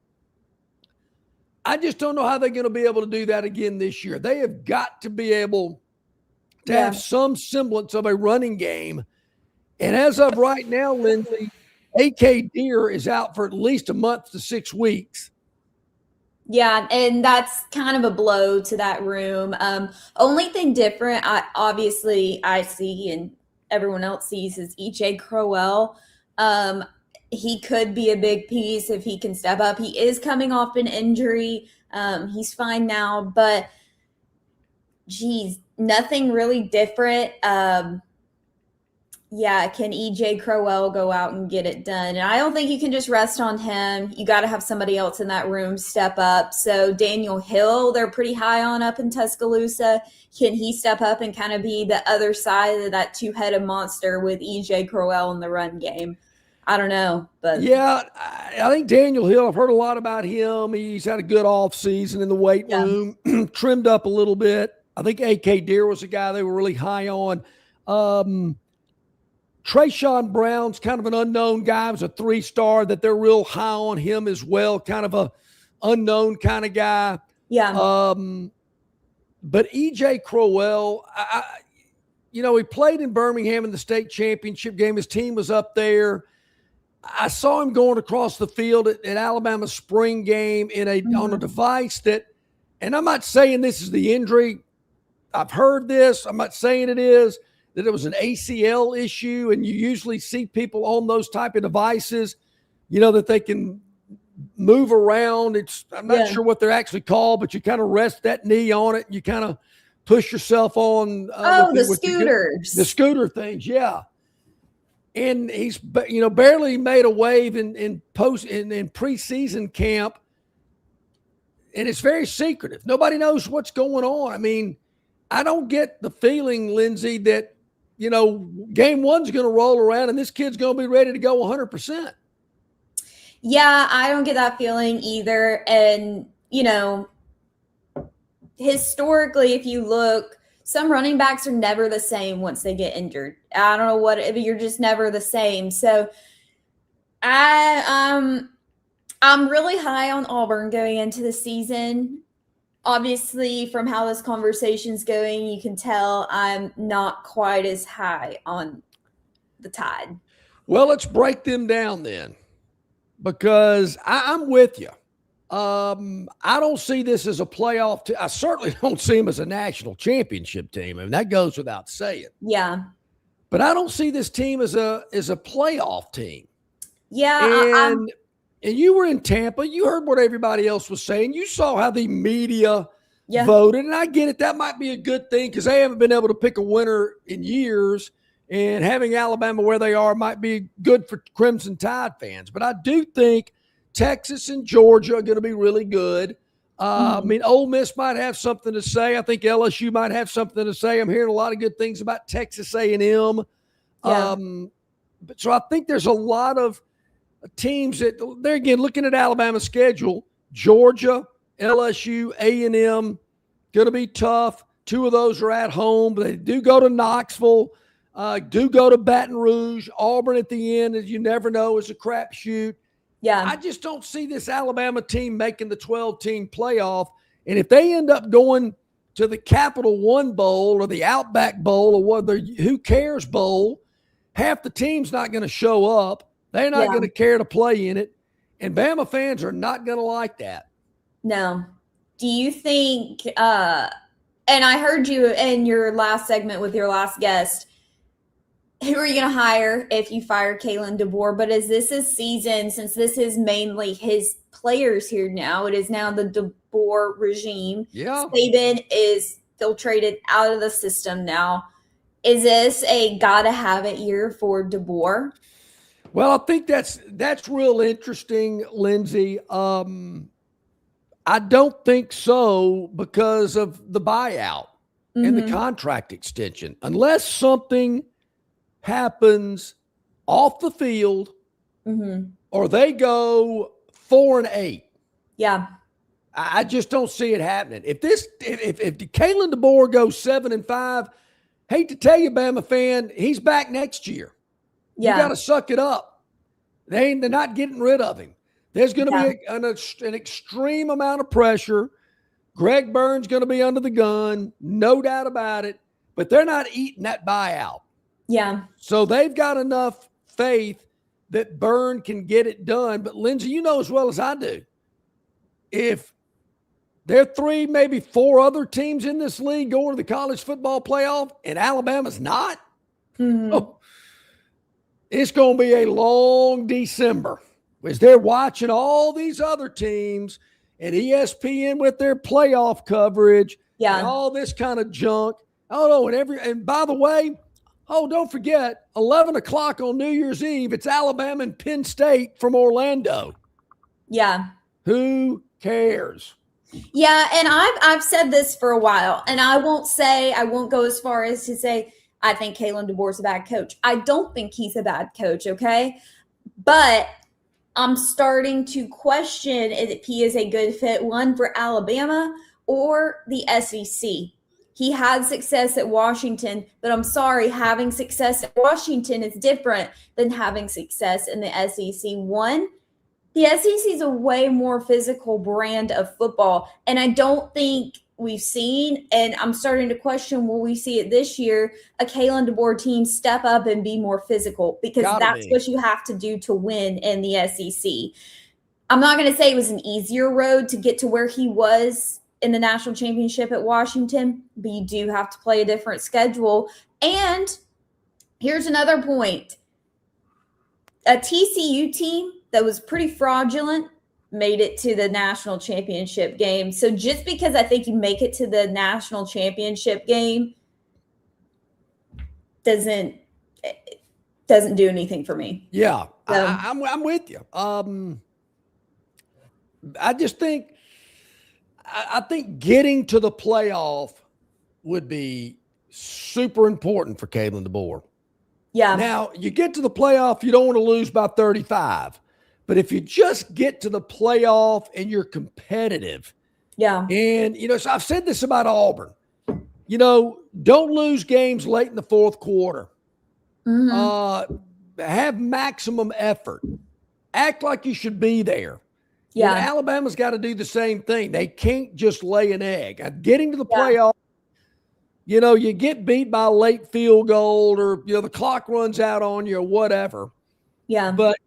I just don't know how they're going to be able to do that again this year. They have got to be able to have some semblance of a running game. And as of right now, Lindsay, A.K. Deere is out for at least a month to 6 weeks. Yeah, and that's kind of a blow to that room. Only thing different, obviously, I see and everyone else sees is E.J. Crowell. He could be a big piece if he can step up. He is coming off an injury. He's fine now, but geez, nothing really different. Can E.J. Crowell go out and get it done? And I don't think you can just rest on him. You got to have somebody else in that room step up. So Daniel Hill, they're pretty high on up in Tuscaloosa. Can he step up and kind of be the other side of that two-headed monster with E.J. Crowell in the run game? I don't know, but yeah, I think Daniel Hill, I've heard a lot about him. He's had a good off season in the weight room, trimmed up a little bit. I think A.K. Deere was a guy they were really high on. Trayshawn Brown's kind of an unknown guy. He was a 3-star that they're real high on him as well, kind of a unknown kind of guy. Yeah. But E.J. Crowell, he played in Birmingham in the state championship game. His team was up there. I saw him going across the field at Alabama's spring game on a device that, and I'm not saying this is the injury. I've heard this. I'm not saying it is, that it was an ACL issue, and you usually see people on those type of devices, that they can move around. I'm not sure what they're actually called, but you kind of rest that knee on it. And you kind of push yourself on. The scooters. The scooter things, yeah. And he's, barely made a wave in preseason camp, and it's very secretive. Nobody knows what's going on. I mean, I don't get the feeling, Lindsay, that game one's going to roll around and this kid's going to be ready to go 100%. Yeah, I don't get that feeling either. And historically, if you look, some running backs are never the same once they get injured. I don't know but you're just never the same. So I'm really high on Auburn going into the season. Obviously, from how this conversation's going, you can tell I'm not quite as high on the Tide. Well, let's break them down then, because I'm with you. I don't see this as a playoff team. I certainly don't see them as a national championship team. I mean, that goes without saying. Yeah. But I don't see this team as a playoff team. Yeah. And you were in Tampa. You heard what everybody else was saying. You saw how the media voted. And I get it. That might be a good thing because they haven't been able to pick a winner in years. And having Alabama where they are might be good for Crimson Tide fans. But I do think Texas and Georgia are going to be really good. I mean, Ole Miss might have something to say. I think LSU might have something to say. I'm hearing a lot of good things about Texas A&M. So I think there's a lot of teams that they're, again, looking at Alabama's schedule, Georgia, LSU, A&M, going to be tough. 2 of those are at home, but they do go to Knoxville, do go to Baton Rouge. Auburn at the end, as you never know, is a crapshoot. Yeah. I just don't see this Alabama team making the 12-team playoff. And if they end up going to the Capital One Bowl or the Outback Bowl or whether Who Cares Bowl, half the team's not going to show up. They're not going to care to play in it. And Bama fans are not going to like that. No. Do you think and I heard you in your last segment with your last guest, who are you going to hire if you fire Kalen DeBoer? But is this a season, since this is mainly his players here now, it is now the DeBoer regime. Yeah. Saban is filtrated out of the system now. Is this a gotta have it year for DeBoer? Well, I think that's real interesting, Lindsay. I don't think so because of the buyout and the contract extension. Unless something happens off the field or they go 4-8. Yeah. I just don't see it happening. If Kalen DeBoer goes 7-5, hate to tell you, Bama fan, he's back next year. Yeah. You got to suck it up. They're not getting rid of him. There's going to be an extreme amount of pressure. Greg Byrne's going to be under the gun, no doubt about it. But they're not eating that buyout. Yeah. So they've got enough faith that Byrne can get it done. But, Lindsay, you know as well as I do, if there are 3, maybe 4 other teams in this league going to the college football playoff and Alabama's not, it's going to be a long December as they're watching all these other teams and ESPN with their playoff coverage and all this kind of junk. Oh, no, and by the way, don't forget, 11 o'clock on New Year's Eve, it's Alabama and Penn State from Orlando. Yeah. Who cares? Yeah, and I've said this for a while, and I won't go as far as to say I think Kalen DeBoer's a bad coach. I don't think he's a bad coach, okay? But I'm starting to question if he is a good fit, one, for Alabama or the SEC. He had success at Washington, but I'm sorry, having success at Washington is different than having success in the SEC. One, the SEC is a way more physical brand of football, and I don't think we've seen, and I'm starting to question, will we see it this year, a Kalen DeBoer team step up and be more physical, because that's what you have to do to win in the SEC. I'm not going to say it was an easier road to get to where he was in the national championship at Washington, but you do have to play a different schedule. And here's another point. A TCU team that was pretty fraudulent made it to the national championship game. So just because I think you make it to the national championship game doesn't do anything for me. Yeah, so, I'm with you. I just think I think getting to the playoff would be super important for Kalen DeBoer. Yeah. Now, you get to the playoff, you don't want to lose by 35. But if you just get to the playoff and you're competitive, and, so I've said this about Auburn, don't lose games late in the fourth quarter. Have maximum effort. Act like you should be there. Yeah. Alabama's got to do the same thing. They can't just lay an egg. Getting to the playoff, you get beat by a late field goal or, the clock runs out on you or whatever. Yeah. But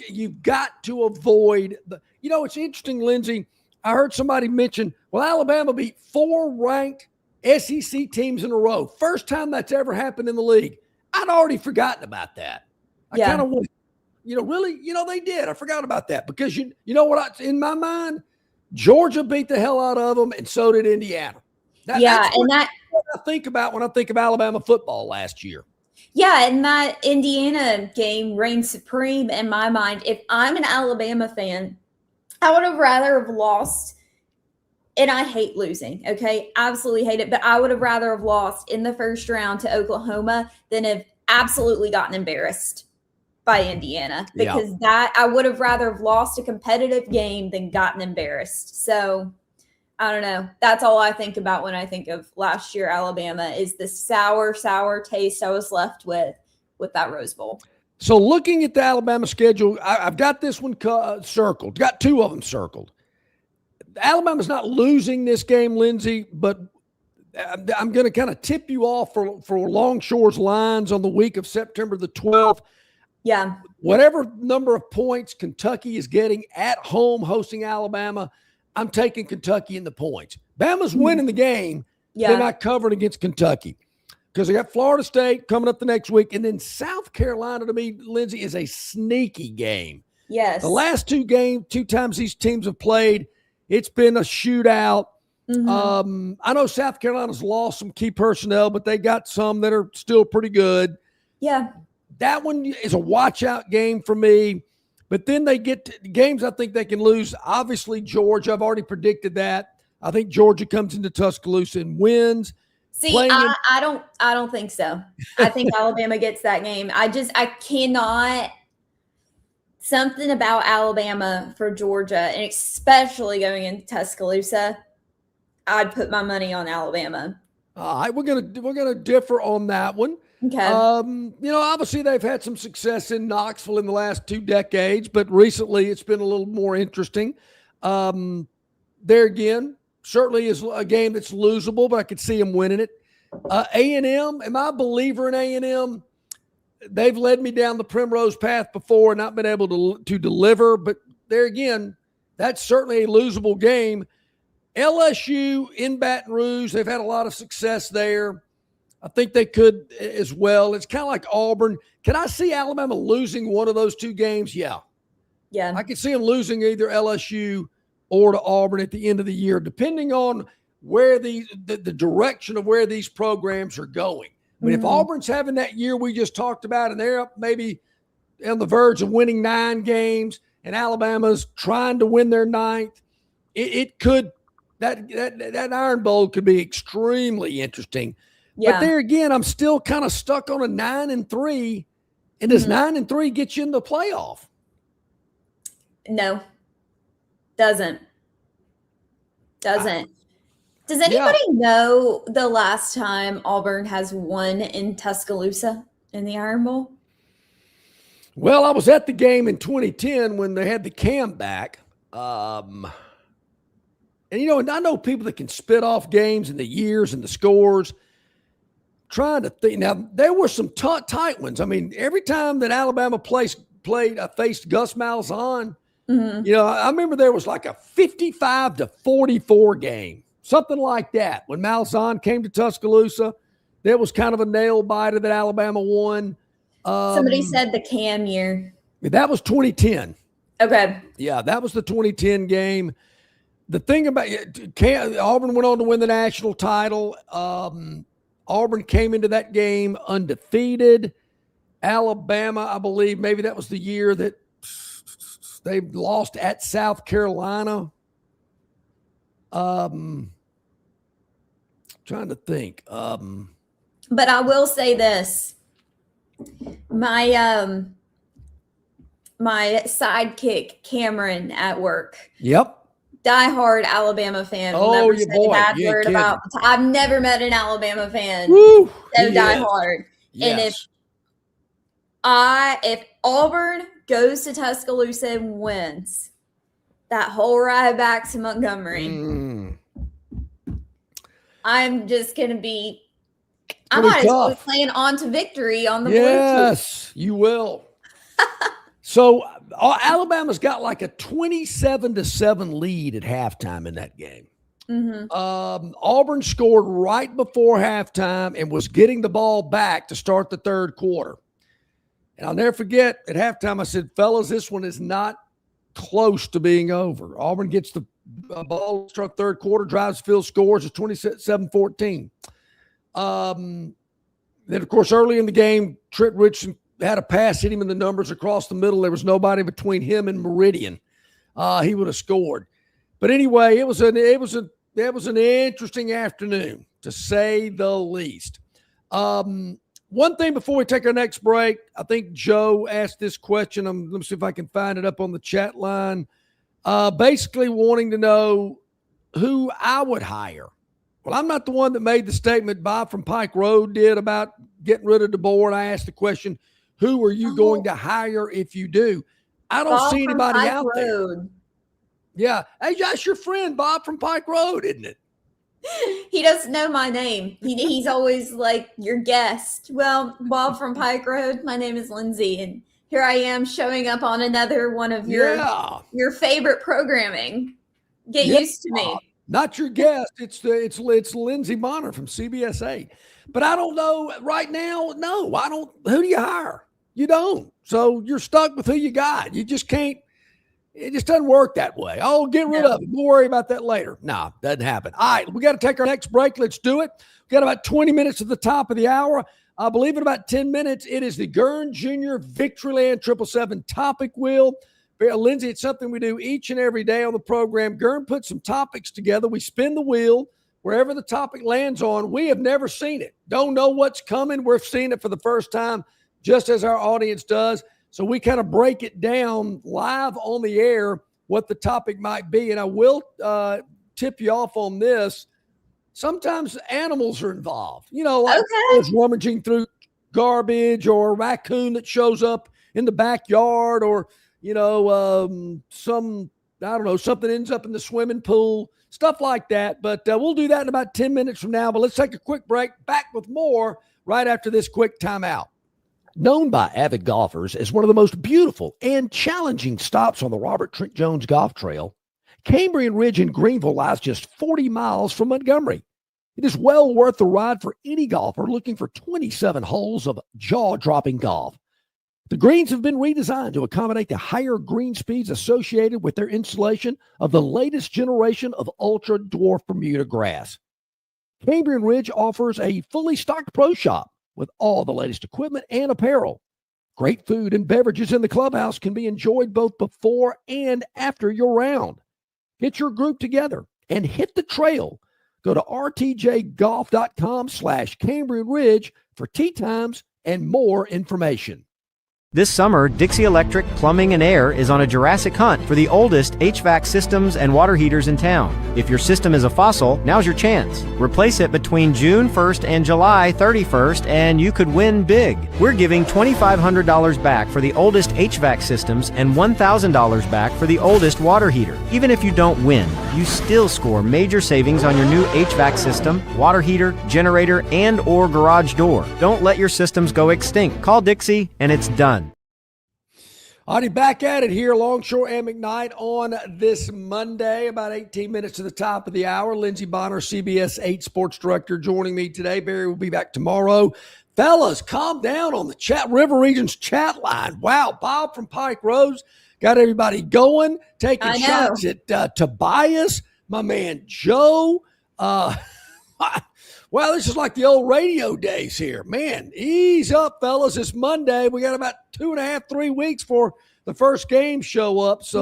you've got to avoid it's interesting, Lindsay. I heard somebody mention, Alabama beat 4 ranked SEC teams in a row. First time that's ever happened in the league. I'd already forgotten about that. I kind of went, really, they did. I forgot about that because you know what? In my mind, Georgia beat the hell out of them, and so did Indiana. That's what I think about when I think of Alabama football last year. Yeah, and that Indiana game reigned supreme in my mind. If I'm an Alabama fan, I would have rather have lost, and I hate losing, okay? Absolutely hate it, but I would have rather have lost in the first round to Oklahoma than have absolutely gotten embarrassed by Indiana, because that I would have rather have lost a competitive game than gotten embarrassed. So I don't know. That's all I think about when I think of last year Alabama, is the sour taste I was left with that Rose Bowl. So looking at the Alabama schedule, I've got this one circled. Got two of them circled. Alabama's not losing this game, Lindsay, but I'm going to kind of tip you off for Longshore's lines on the week of September the 12th. Yeah. Whatever number of points Kentucky is getting at home hosting Alabama, I'm taking Kentucky in the points. Bama's winning the game. Yeah. They're not covering against Kentucky because they got Florida State coming up the next week. And then South Carolina, to me, Lindsay, is a sneaky game. Yes. The last two times these teams have played, it's been a shootout. Mm-hmm. I know South Carolina's lost some key personnel, but they got some that are still pretty good. Yeah. That one is a watch-out game for me. But then they get to games I think they can lose. Obviously, Georgia, I've already predicted that. I think Georgia comes into Tuscaloosa and wins. See, I don't think so. I think Alabama gets that game. I cannot. Something about Alabama for Georgia, and especially going into Tuscaloosa, I'd put my money on Alabama. All right, we're gonna differ on that one. Okay. Obviously they've had some success in Knoxville in the last 2 decades, but recently it's been a little more interesting. There again, certainly is a game that's losable, but I could see them winning it. A&M, am I a believer in A&M? They've led me down the primrose path before and not been able to deliver, but there again, that's certainly a losable game. LSU in Baton Rouge, they've had a lot of success there. I think they could as well. It's kind of like Auburn. Can I see Alabama losing one of those 2 games? Yeah. Yeah. I could see them losing either LSU or to Auburn at the end of the year, depending on where the direction of where these programs are going. I mean, if Auburn's having that year we just talked about and they're up maybe on the verge of winning 9 games and Alabama's trying to win their 9th, it could that Iron Bowl could be extremely interesting. Yeah. But there again, I'm still kind of stuck on a 9-3. And does 9-3 get you in the playoff? No, doesn't. Does anybody know the last time Auburn has won in Tuscaloosa in the Iron Bowl? Well, I was at the game in 2010 when they had the cam back. And I know people that can spit off games and the years and the scores. Trying to think. Now, there were some tight ones. I mean, every time that Alabama faced Gus Malzahn, I remember there was like a 55-44 game, something like that. When Malzahn came to Tuscaloosa, there was kind of a nail biter that Alabama won. Somebody said the Cam year. That was 2010. Okay. Yeah, that was the 2010 game. The thing about Auburn went on to win the national title. Auburn came into that game undefeated. Alabama, I believe, maybe that was the year that they lost at South Carolina. Trying to think. But I will say this. My sidekick, Cameron, at work. Yep. Diehard Alabama fan. Will never say a bad word about. I've never met an Alabama fan so diehard. Yes. And if Auburn goes to Tuscaloosa and wins that whole ride back to Montgomery, I'm just gonna be. I might as well be playing On to Victory on the Bluetooth. Yes, you will. So Alabama's got like a 27-7 lead at halftime in that game. Auburn scored right before halftime and was getting the ball back to start the third quarter. And I'll never forget, at halftime I said, fellas, this one is not close to being over. Auburn gets the ball, struck third quarter, drives field, scores. It's 27-14. Then, of course, early in the game, Trent Richardson had a pass, hit him in the numbers across the middle. There was nobody between him and Meridian. He would have scored. But anyway, it was an interesting afternoon, to say the least. One thing before we take our next break, I think Joe asked this question. Let me see if I can find it up on the chat line. Basically wanting to know who I would hire. Well, I'm not the one that made the statement Bob from Pike Road did about getting rid of DeBoer. I asked the question, who are you going to hire if you do? I don't Bob see anybody Pike out Road. there. Yeah. Hey, that's your friend, Bob from Pike Road, isn't it? He doesn't know my name. He's always like, your guest. Well, Bob from Pike Road, my name is Lindsay, and here I am showing up on another one of your favorite programming. Get used to me. Not your guest. It's Lindsay Bonner from CBS 8. But I don't know right now. No, I don't. Who do you hire? You don't. So you're stuck with who you got. You just can't. It just doesn't work that way. Oh, get rid of it. We'll worry about that later. No, doesn't happen. All right, we got to take our next break. Let's do it. We got about 20 minutes at the top of the hour. I believe in about 10 minutes, it is the Gurn Jr. Victoryland 777 topic wheel. Lindsay, it's something we do each and every day on the program. Gurn puts some topics together. We spin the wheel. Wherever the topic lands on, we have never seen it. Don't know what's coming. We're seeing it for the first time, just as our audience does. So we kind of break it down live on the air, what the topic might be. And I will tip you off on this. Sometimes animals are involved, like rummaging through garbage, or a raccoon that shows up in the backyard, or, something ends up in the swimming pool, stuff like that. But we'll do that in about 10 minutes from now. But let's take a quick break. Back with more right after this quick timeout. Known by avid golfers as one of the most beautiful and challenging stops on the Robert Trent Jones Golf Trail, Cambrian Ridge in Greenville lies just 40 miles from Montgomery. It is well worth the ride for any golfer looking for 27 holes of jaw-dropping golf. The greens have been redesigned to accommodate the higher green speeds associated with their installation of the latest generation of ultra-dwarf Bermuda grass. Cambrian Ridge offers a fully stocked pro shop with all the latest equipment and apparel. Great food and beverages in the clubhouse can be enjoyed both before and after your round. Get your group together and hit the trail. Go to rtjgolf.com/Cambrian Ridge for tee times and more information. This summer, Dixie Electric Plumbing and Air is on a Jurassic hunt for the oldest HVAC systems and water heaters in town. If your system is a fossil, now's your chance. Replace it between June 1st and July 31st, and you could win big. We're giving $2,500 back for the oldest HVAC systems and $1,000 back for the oldest water heater. Even if you don't win, you still score major savings on your new HVAC system, water heater, generator, and or garage door. Don't let your systems go extinct. Call Dixie, and it's done. Alrighty, back at it here, Longshore McKnight on this Monday, about 18 minutes to the top of the hour. Lindsay Bonner, CBS 8 Sports Director, joining me today. Barry will be back tomorrow. Fellas, calm down on the River Regions chat line. Wow, Bob from Pike Road got everybody going, taking shots at Tobias, my man Joe. Well, this is like the old radio days here. Man, ease up, fellas. It's Monday. We got about 2.5, 3 weeks for the first game show up. So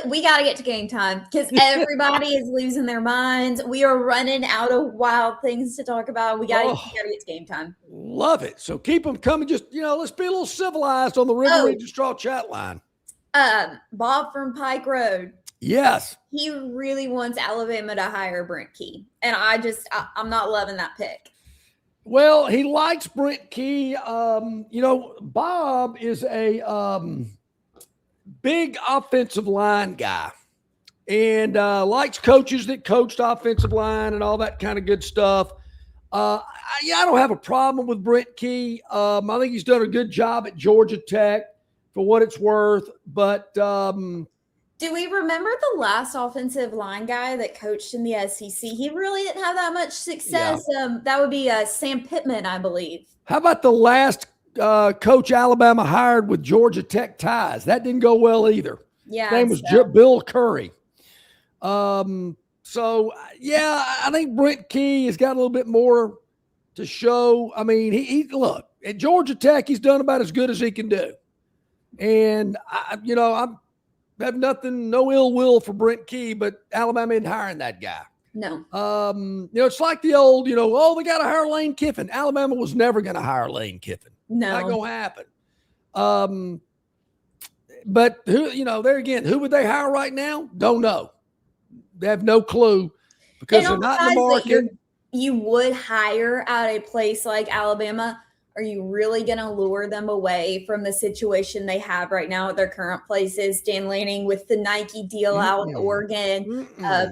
we got to get to game time because everybody is losing their minds. We are running out of wild things to talk about. We got to get to game time. Love it. So keep them coming. Just, let's be a little civilized on the River Region Straw chat line. Bob from Pike Road. Yes. He really wants Alabama to hire Brent Key. And I'm not loving that pick. Well, he likes Brent Key. Bob is a big offensive line guy and likes coaches that coached offensive line and all that kind of good stuff. I don't have a problem with Brent Key. I think he's done a good job at Georgia Tech for what it's worth. But do we remember the last offensive line guy that coached in the SEC? He really didn't have that much success. Yeah. That would be Sam Pittman, I believe. How about the last coach Alabama hired with Georgia Tech ties? That didn't go well either. Yeah, his name was Bill Curry. I think Brent Key has got a little bit more to show. I mean, he look at Georgia Tech. He's done about as good as he can do, and I have no ill will for Brent Key, but Alabama ain't hiring that guy. No. It's like the old, they got to hire Lane Kiffin. Alabama was never going to hire Lane Kiffin. No. Not going to happen. But there again, who would they hire right now? Don't know. They have no clue because they're not in the market. You would hire at a place like Alabama. Are you really going to lure them away from the situation they have right now at their current places? Dan Lanning with the Nike deal out in Oregon,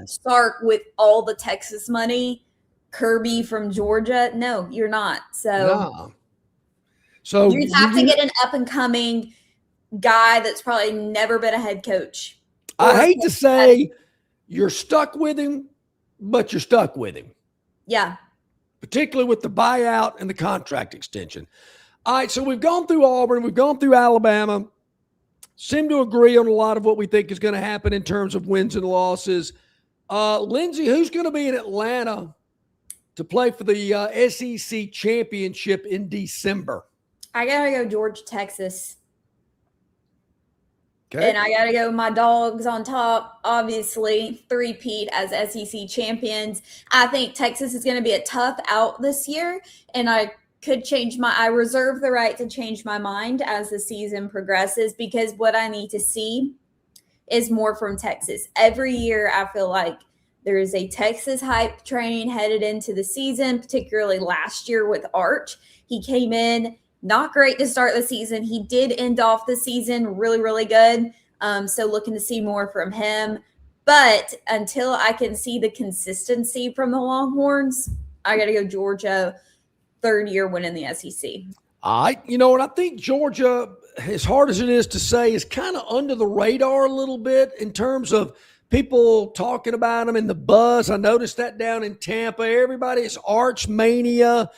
Sark with all the Texas money, Kirby from Georgia. No, you're not. So you have to get an up-and-coming guy that's probably never been a head coach. I hate to say you're stuck with him, but you're stuck with him. Yeah. Particularly with the buyout and the contract extension. All right, so we've gone through Auburn. We've gone through Alabama. Seem to agree on a lot of what we think is going to happen in terms of wins and losses. Lindsay, who's going to be in Atlanta to play for the SEC championship in December? I got to go Georgia, Texas. Okay. And I got to go my dogs on top, obviously, three-peat as SEC champions. I think Texas is going to be a tough out this year, and I reserve the right to change my mind as the season progresses because what I need to see is more from Texas. Every year I feel like there is a Texas hype train headed into the season, particularly last year with Arch. He came in not great to start the season. He did end off the season really, really good. So looking to see more from him. But until I can see the consistency from the Longhorns, I got to go Georgia, third year winning the SEC. All right. And I think Georgia, as hard as it is to say, is kind of under the radar a little bit in terms of people talking about them and the buzz. I noticed that down in Tampa. Everybody, it's Arch mania.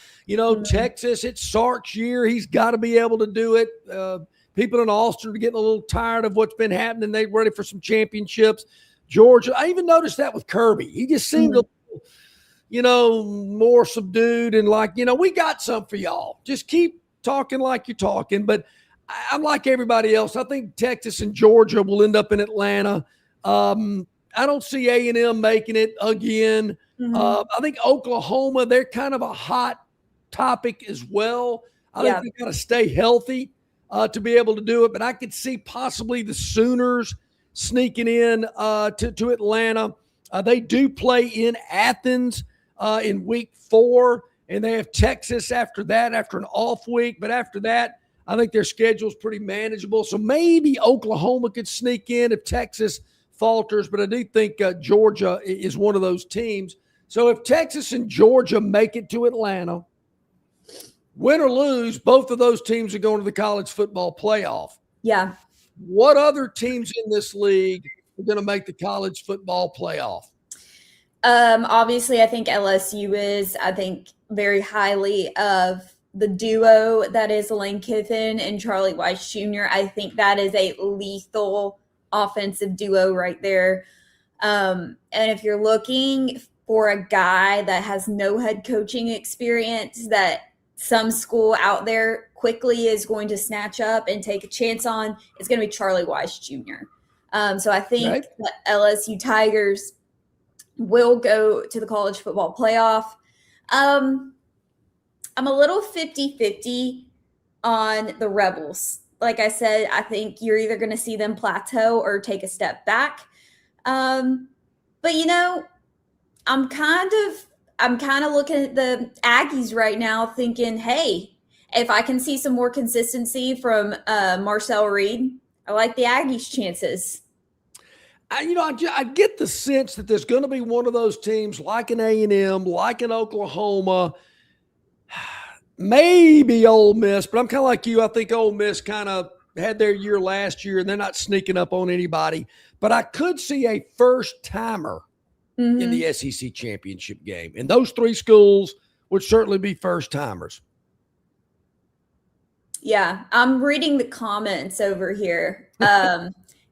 Texas, it's Sark's year. He's got to be able to do it. People in Austin are getting a little tired of what's been happening. They're ready for some championships. Georgia, I even noticed that with Kirby. He just seemed a little, more subdued and like, we got some for y'all. Just keep talking like you're talking. But I'm like everybody else. I think Texas and Georgia will end up in Atlanta. I don't see A&M making it again. I think Oklahoma, they're kind of a hot topic as well. I think they've got to stay healthy to be able to do it. But I could see possibly the Sooners sneaking in to Atlanta. They do play in Athens in week 4, and they have Texas after that, after an off week. But after that, I think their schedule is pretty manageable. So maybe Oklahoma could sneak in if Texas falters. But I do think Georgia is one of those teams. So if Texas and Georgia make it to Atlanta, win or lose, both of those teams are going to the college football playoff. Yeah. What other teams in this league are going to make the college football playoff? Obviously, I think LSU is. I think very highly of the duo that is Lane Kiffin and Charlie Weiss Jr. I think that is a lethal offensive duo right there. And if you're looking for a guy that has no head coaching experience that some school out there quickly is going to snatch up and take a chance on, it's going to be Charlie Weiss Jr. So I think the LSU Tigers will go to the college football playoff. I'm a little 50-50 on the Rebels. Like I said, I think you're either going to see them plateau or take a step back. But I'm kind of looking at the Aggies right now thinking, hey, if I can see some more consistency from Marcel Reed, I like the Aggies' chances. I get the sense that there's going to be one of those teams like an A&M, like an Oklahoma, maybe Ole Miss, but I'm kind of like you. I think Ole Miss kind of had their year last year, and they're not sneaking up on anybody. But I could see a first-timer in the SEC championship game. And those 3 schools would certainly be first-timers. Yeah, I'm reading the comments over here.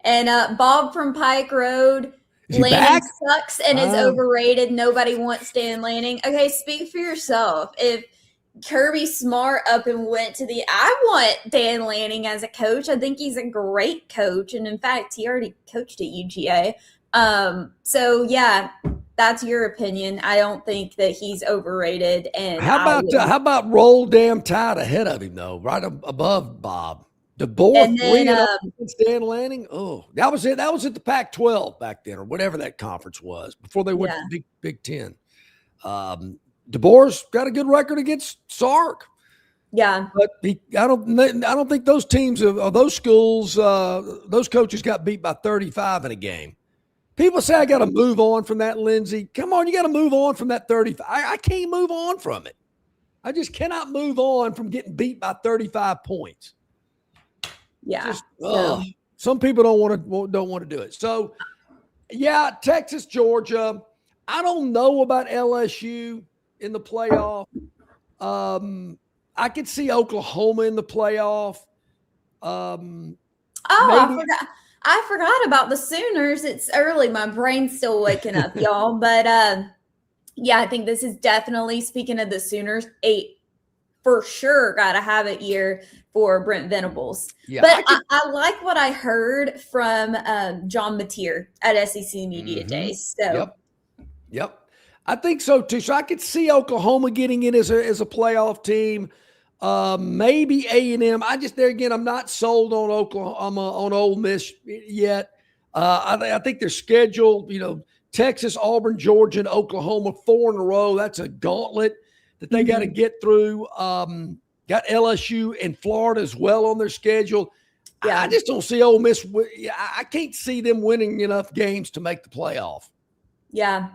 And Bob from Pike Road, Lanning sucks and is overrated. Nobody wants Dan Lanning. Okay, speak for yourself. If Kirby Smart up and went to I want Dan Lanning as a coach. I think he's a great coach. And in fact, he already coached at UGA. So yeah, that's your opinion. I don't think that he's overrated. And how about roll damn tide ahead of him though, right above Bob DeBoer, 3-0 against Dan Lanning. Oh, that was it. That was at the Pac-12 back then, or whatever that conference was before they went to the Big Ten. DeBoer's got a good record against Sark. Yeah, but I don't think those teams or those schools, those coaches got beat by 35 in a game. People say I got to move on from that, Lindsay. Come on, you got to move on from that 35. I can't move on from it. I just cannot move on from getting beat by 35 points. Yeah. Some people don't want to do it. So, yeah, Texas, Georgia. I don't know about LSU in the playoff. I could see Oklahoma in the playoff. I forgot about the Sooners. It's early. My brain's still waking up, y'all. But yeah, I think this is definitely, speaking of the Sooners, for sure got to have it year for Brent Venables. Yeah, but I like what I heard from John Mateer at SEC Media Days. So Yep. I think so too. So I could see Oklahoma getting in as a playoff team. Maybe A&M. I'm not sold on Oklahoma, on Ole Miss yet. I think their schedule, Texas, Auburn, Georgia, and Oklahoma, 4 in a row. That's a gauntlet that they got to get through. Got LSU and Florida as well on their schedule. Yeah. I just don't see Ole Miss. I can't see them winning enough games to make the playoff. Yeah.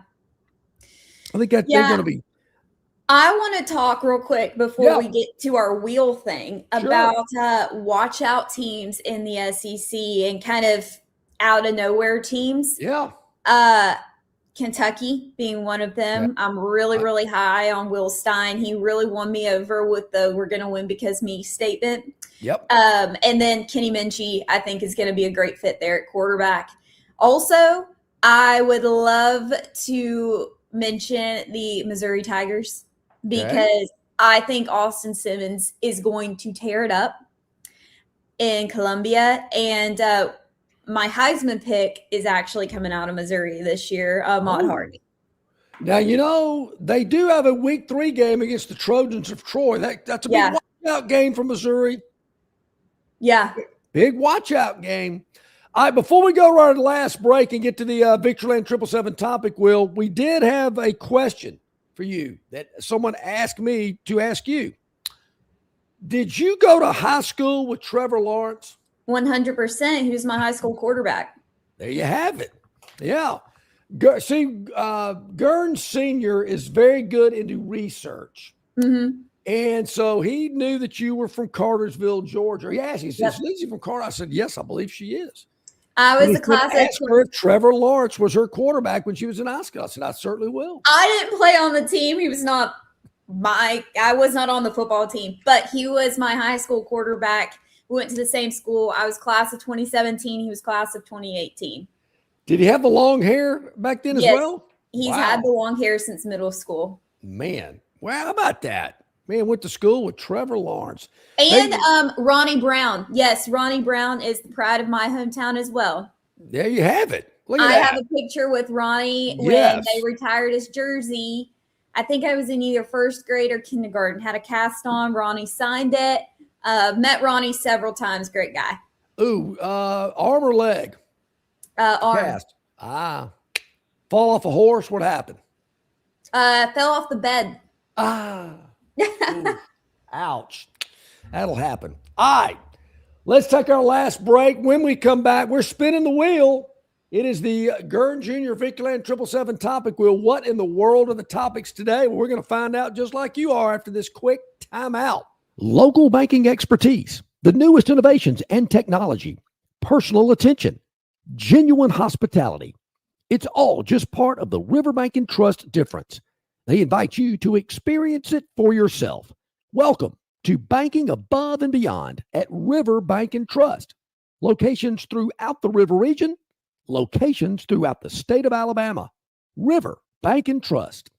I think they're going to be. I want to talk real quick before we get to our wheel thing about watch out teams in the SEC and kind of out of nowhere teams. Yeah. Kentucky being one of them. Yeah. I'm really, really high on Will Stein. He really won me over with the "we're going to win because me" statement. Yep. And then Kenny Minchie, I think, is going to be a great fit there at quarterback. Also, I would love to mention the Missouri Tigers because I think Austin Simmons is going to tear it up in Columbia. And my Heisman pick is actually coming out of Missouri this year, Maude Hardy. Now, they do have a week 3 game against the Trojans of Troy. That's a big watch-out game for Missouri. Yeah. Big watch-out game. All right, before we go right to the last break and get to the Victoryland 777 topic, Will, we did have a question for you that someone asked me to ask you. Did you go to high school with Trevor Lawrence? 100%. He was my high school quarterback. There you have it. Yeah. See, Gurn Sr. is very good into research. Mm-hmm. And so he knew that you were from Cartersville, Georgia. He asked, he says, "Is Lindsay from Carter?" I said, "Yes, I believe she is." I was a class of Trevor Lawrence was her quarterback when she was in high school. I said, "I certainly will." I didn't play on the team. He was not I was not on the football team, but he was my high school quarterback. We went to the same school. I was class of 2017. He was class of 2018. Did he have the long hair back then as well? He's had the long hair since middle school. Man, well, how about that? Man, went to school with Trevor Lawrence. And Ronnie Brown. Yes, Ronnie Brown is the pride of my hometown as well. There you have it. Look at that. I have a picture with Ronnie when they retired his jersey. I think I was in either first grade or kindergarten. Had a cast on. Ronnie signed it. Met Ronnie several times. Great guy. Ooh, arm or leg? Arm. Cast. Fall off a horse. What happened? Fell off the bed. Ooh, ouch. That'll happen. All right. Let's take our last break. When we come back, we're spinning the wheel. It is the Gurn Jr. Victoryland 777 topic wheel. What in the world are the topics today? Well, we're going to find out just like you are after this quick timeout. Local banking expertise, the newest innovations and technology, personal attention, genuine hospitality. It's all just part of the Riverbank and Trust difference. They invite you to experience it for yourself. Welcome to banking above and beyond at River Bank and Trust. Locations throughout the River region, locations throughout the state of Alabama. River Bank and Trust.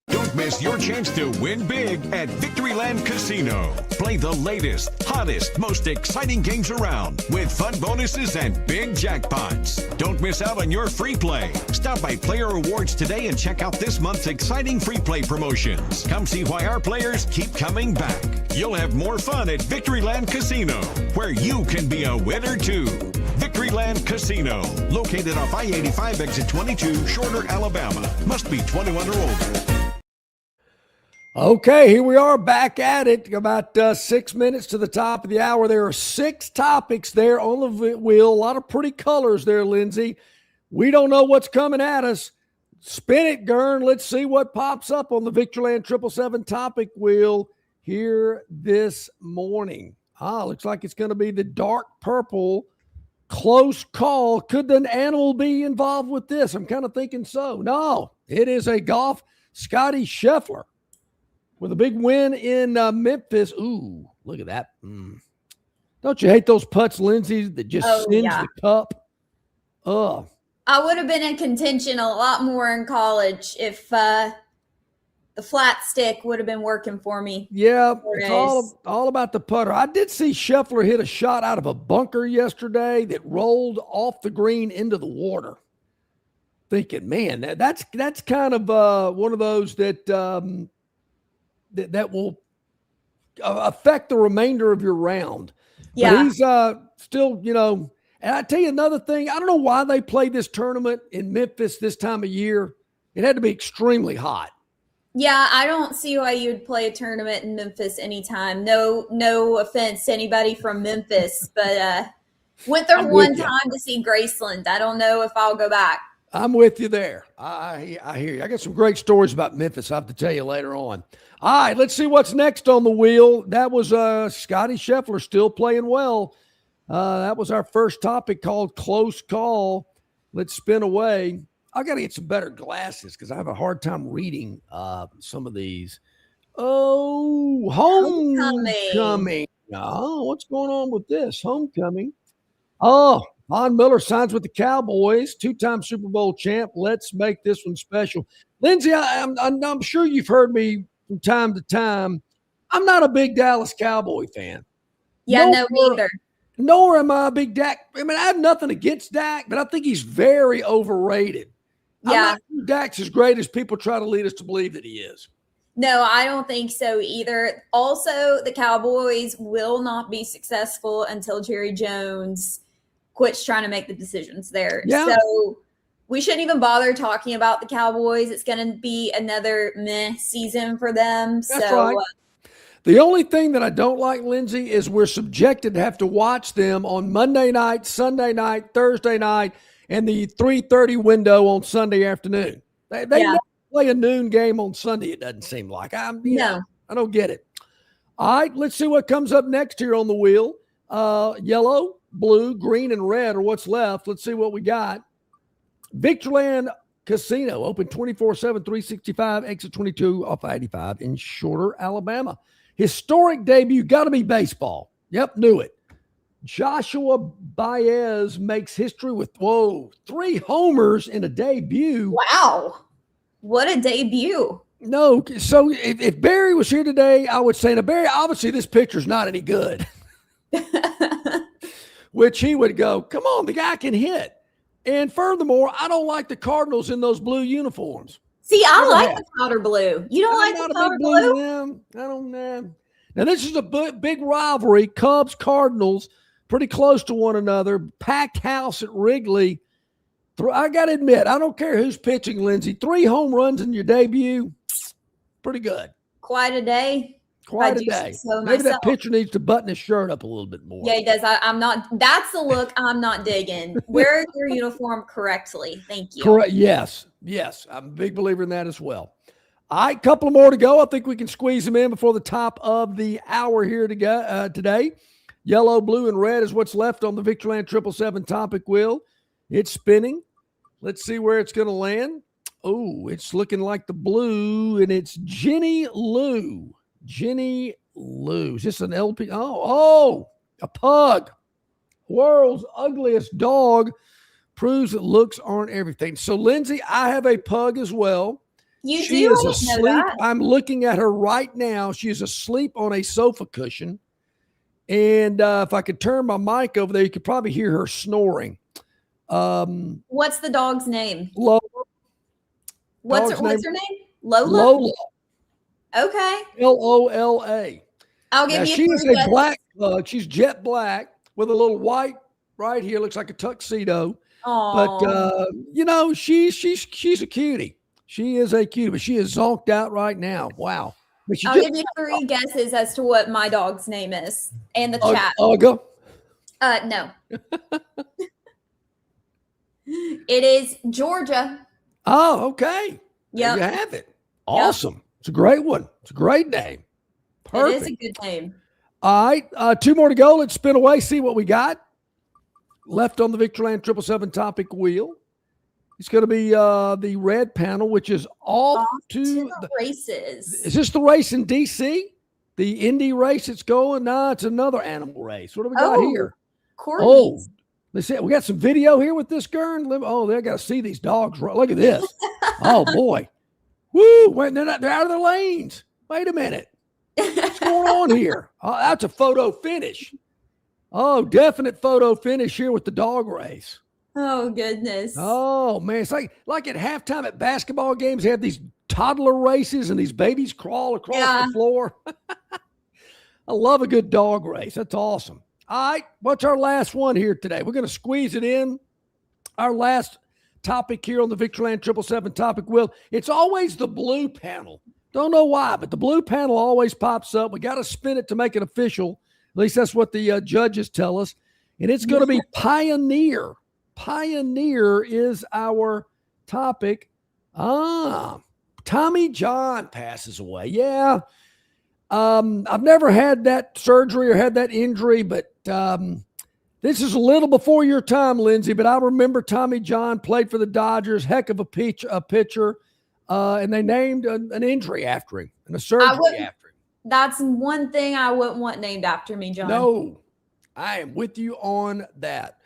Don't miss your chance to win big at Victoryland Casino. Play the latest, hottest, most exciting games around with fun bonuses and big jackpots. Don't miss out on your free play. Stop by Player Rewards today and check out this month's exciting free play promotions. Come see why our players keep coming back. You'll have more fun at Victoryland Casino, where you can be a winner too. Victoryland Casino, located off I-85 exit 22, Shorter, Alabama. Must be 21 or older. Okay, here we are back at it. About 6 minutes to the top of the hour. There are 6 topics there on the wheel. A lot of pretty colors there, Lindsay. We don't know what's coming at us. Spin it, Gurn. Let's see what pops up on the Victoryland 777 topic wheel here this morning. Looks like it's going to be the dark purple. Close call. Could an animal be involved with this? I'm kind of thinking so. No, it is a golf Scotty Scheffler with a big win in Memphis. Ooh, look at that. Don't you hate those putts, Lindsay, that just singe the cup? Oh. I would have been in contention a lot more in college if the flat stick would have been working for me. Yeah, it's all about the putter. I did see Scheffler hit a shot out of a bunker yesterday that rolled off the green into the water. Thinking, man, that's kind of one of those that that will affect the remainder of your round. Yeah. But he's still, and I tell you another thing, I don't know why they played this tournament in Memphis this time of year. It had to be extremely hot. Yeah, I don't see why you'd play a tournament in Memphis anytime. No offense to anybody from Memphis, but went there one time to see Graceland. I don't know if I'll go back. I'm with you there. I hear you. I got some great stories about Memphis I have to tell you later on. All right, let's see what's next on the wheel. That was Scotty Scheffler still playing well. That was our first topic called Close Call. Let's spin away. I got to get some better glasses because I have a hard time reading some of these. Oh, homecoming. Oh, what's going on with this? Homecoming. Oh, Von Miller signs with the Cowboys, 2-time Super Bowl champ. Let's make this one special. Lindsay, I'm sure you've heard me from time to time. I'm not a big Dallas Cowboy fan. Yeah, no, neither. Nor am I a big Dak. I mean, I have nothing against Dak, but I think he's very overrated. Yeah. I'm not sure Dak's as great as people try to lead us to believe that he is. No, I don't think so either. Also, the Cowboys will not be successful until Jerry Jones quits trying to make the decisions there. Yeah. So we shouldn't even bother talking about the Cowboys. It's going to be another meh season for them. That's right. The only thing that I don't like, Lindsay, is we're subjected to have to watch them on Monday night, Sunday night, Thursday night, and the 3:30 window on Sunday afternoon. They don't play a noon game on Sunday, it doesn't seem like. I don't get it. All right, let's see what comes up next here on the wheel. Yellow, blue, green, and red are what's left. Let's see what we got. Victoryland Casino, open 24/7, 365, exit 22 off 85 in Shorter, Alabama. Historic debut, got to be baseball. Yep, knew it. Joshua Baez makes history with, 3 homers in a debut. Wow. What a debut. No, so if Barry was here today, I would say, now, Barry, obviously this picture's not any good. Which he would go, come on, the guy can hit. And furthermore, I don't like the Cardinals in those blue uniforms. See, I like the powder blue. You don't like the powder blue? I don't know. Now, this is a big rivalry. Cubs, Cardinals, pretty close to one another. Packed house at Wrigley. I got to admit, I don't care who's pitching, Lindsay. 3 home runs in your debut, pretty good. Quite a day. Quite a day. So maybe that pitcher needs to button his shirt up a little bit more. Yeah, he does. I'm not. That's the look I'm not digging. Wear your uniform correctly. Thank you. Correct. Yes. I'm a big believer in that as well. All right, couple more to go. I think we can squeeze them in before the top of the hour here today. Yellow, blue, and red is what's left on the Victoryland 777 topic wheel. It's spinning. Let's see where it's going to land. Oh, it's looking like the blue, and it's Jenny Lou. Jenny Lou. Is this an LP? Oh, a pug. World's ugliest dog proves that looks aren't everything. So, Lindsay, I have a pug as well. She is asleep. I'm looking at her right now. She is asleep on a sofa cushion. And if I could turn my mic over there, you could probably hear her snoring. What's the dog's name? Lola. What's her name? Lola? Lola. Okay. Lola. I'll give now, you she is a black pug. She's jet black with a little white right here. Looks like a tuxedo. Aww. But, you know, she's a cutie. She is a cutie, but she is zonked out right now. Wow. I'll give you 3 guesses as to what my dog's name is and the chat. Uga? No. It is Georgia. Oh, okay. Yeah. There you have it. Awesome. Yep. It's a great one. It's a great name. Perfect. It is a good name. All right. 2 more to go. Let's spin away, see what we got left on the Victoryland 777 topic wheel. It's going to be the red panel, which is off to the races. Is this the race in D.C.? The Indy race it's going? No, it's another animal race. What do we got here? Corgis. Oh, let's see. We got some video here with this Gurn. Oh, they got to see these dogs. Look at this. Oh, boy. Woo. Wait, they're out of their lanes. Wait a minute. What's going on here? Oh, that's a photo finish. Oh, definite photo finish here with the dog race. Oh, goodness. Oh, man. It's like at halftime at basketball games, they have these toddler races and these babies crawl across the floor. I love a good dog race. That's awesome. All right. What's our last one here today? We're going to squeeze it in. Our last topic here on the Victoryland 777 topic wheel. It's always the blue panel. Don't know why, but the blue panel always pops up. We got to spin it to make it official. At least that's what the judges tell us. And it's going to be Pioneer. Pioneer is our topic. Tommy John passes away. Yeah. I've never had that surgery or had that injury, but this is a little before your time, Lindsay, but I remember Tommy John played for the Dodgers, heck of a pitcher, and they named an injury after him and a surgery after him. That's one thing I wouldn't want named after me, John. No, I am with you on that.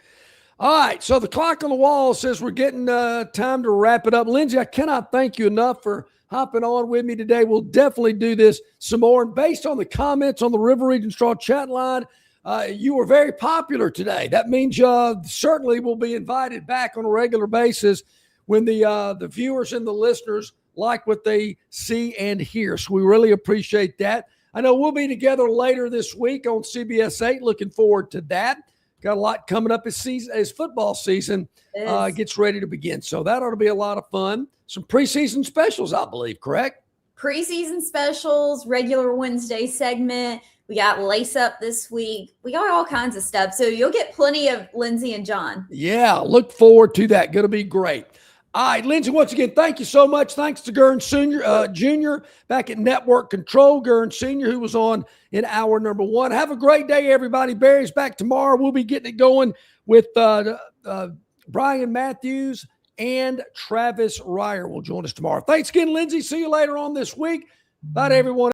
All right, so the clock on the wall says we're getting time to wrap it up. Lindsay, I cannot thank you enough for hopping on with me today. We'll definitely do this some more. And based on the comments on the River Region Straw chat line, you were very popular today. That means certainly will be invited back on a regular basis when the viewers and the listeners like what they see and hear. So we really appreciate that. I know we'll be together later this week on CBS 8. Looking forward to that. Got a lot coming up as football season gets ready to begin. So that ought to be a lot of fun. Some preseason specials, I believe, correct? Preseason specials, regular Wednesday segment. We got Lace Up this week. We got all kinds of stuff. So you'll get plenty of Lindsay and John. Yeah, look forward to that. Going to be great. All right, Lindsay, once again, thank you so much. Thanks to Gurn Jr. back at Network Control, Gurn Sr., who was on in hour number 1. Have a great day, everybody. Barry's back tomorrow. We'll be getting it going with Brian Matthews and Travis Ryer will join us tomorrow. Thanks again, Lindsay. See you later on this week. Bye to everyone.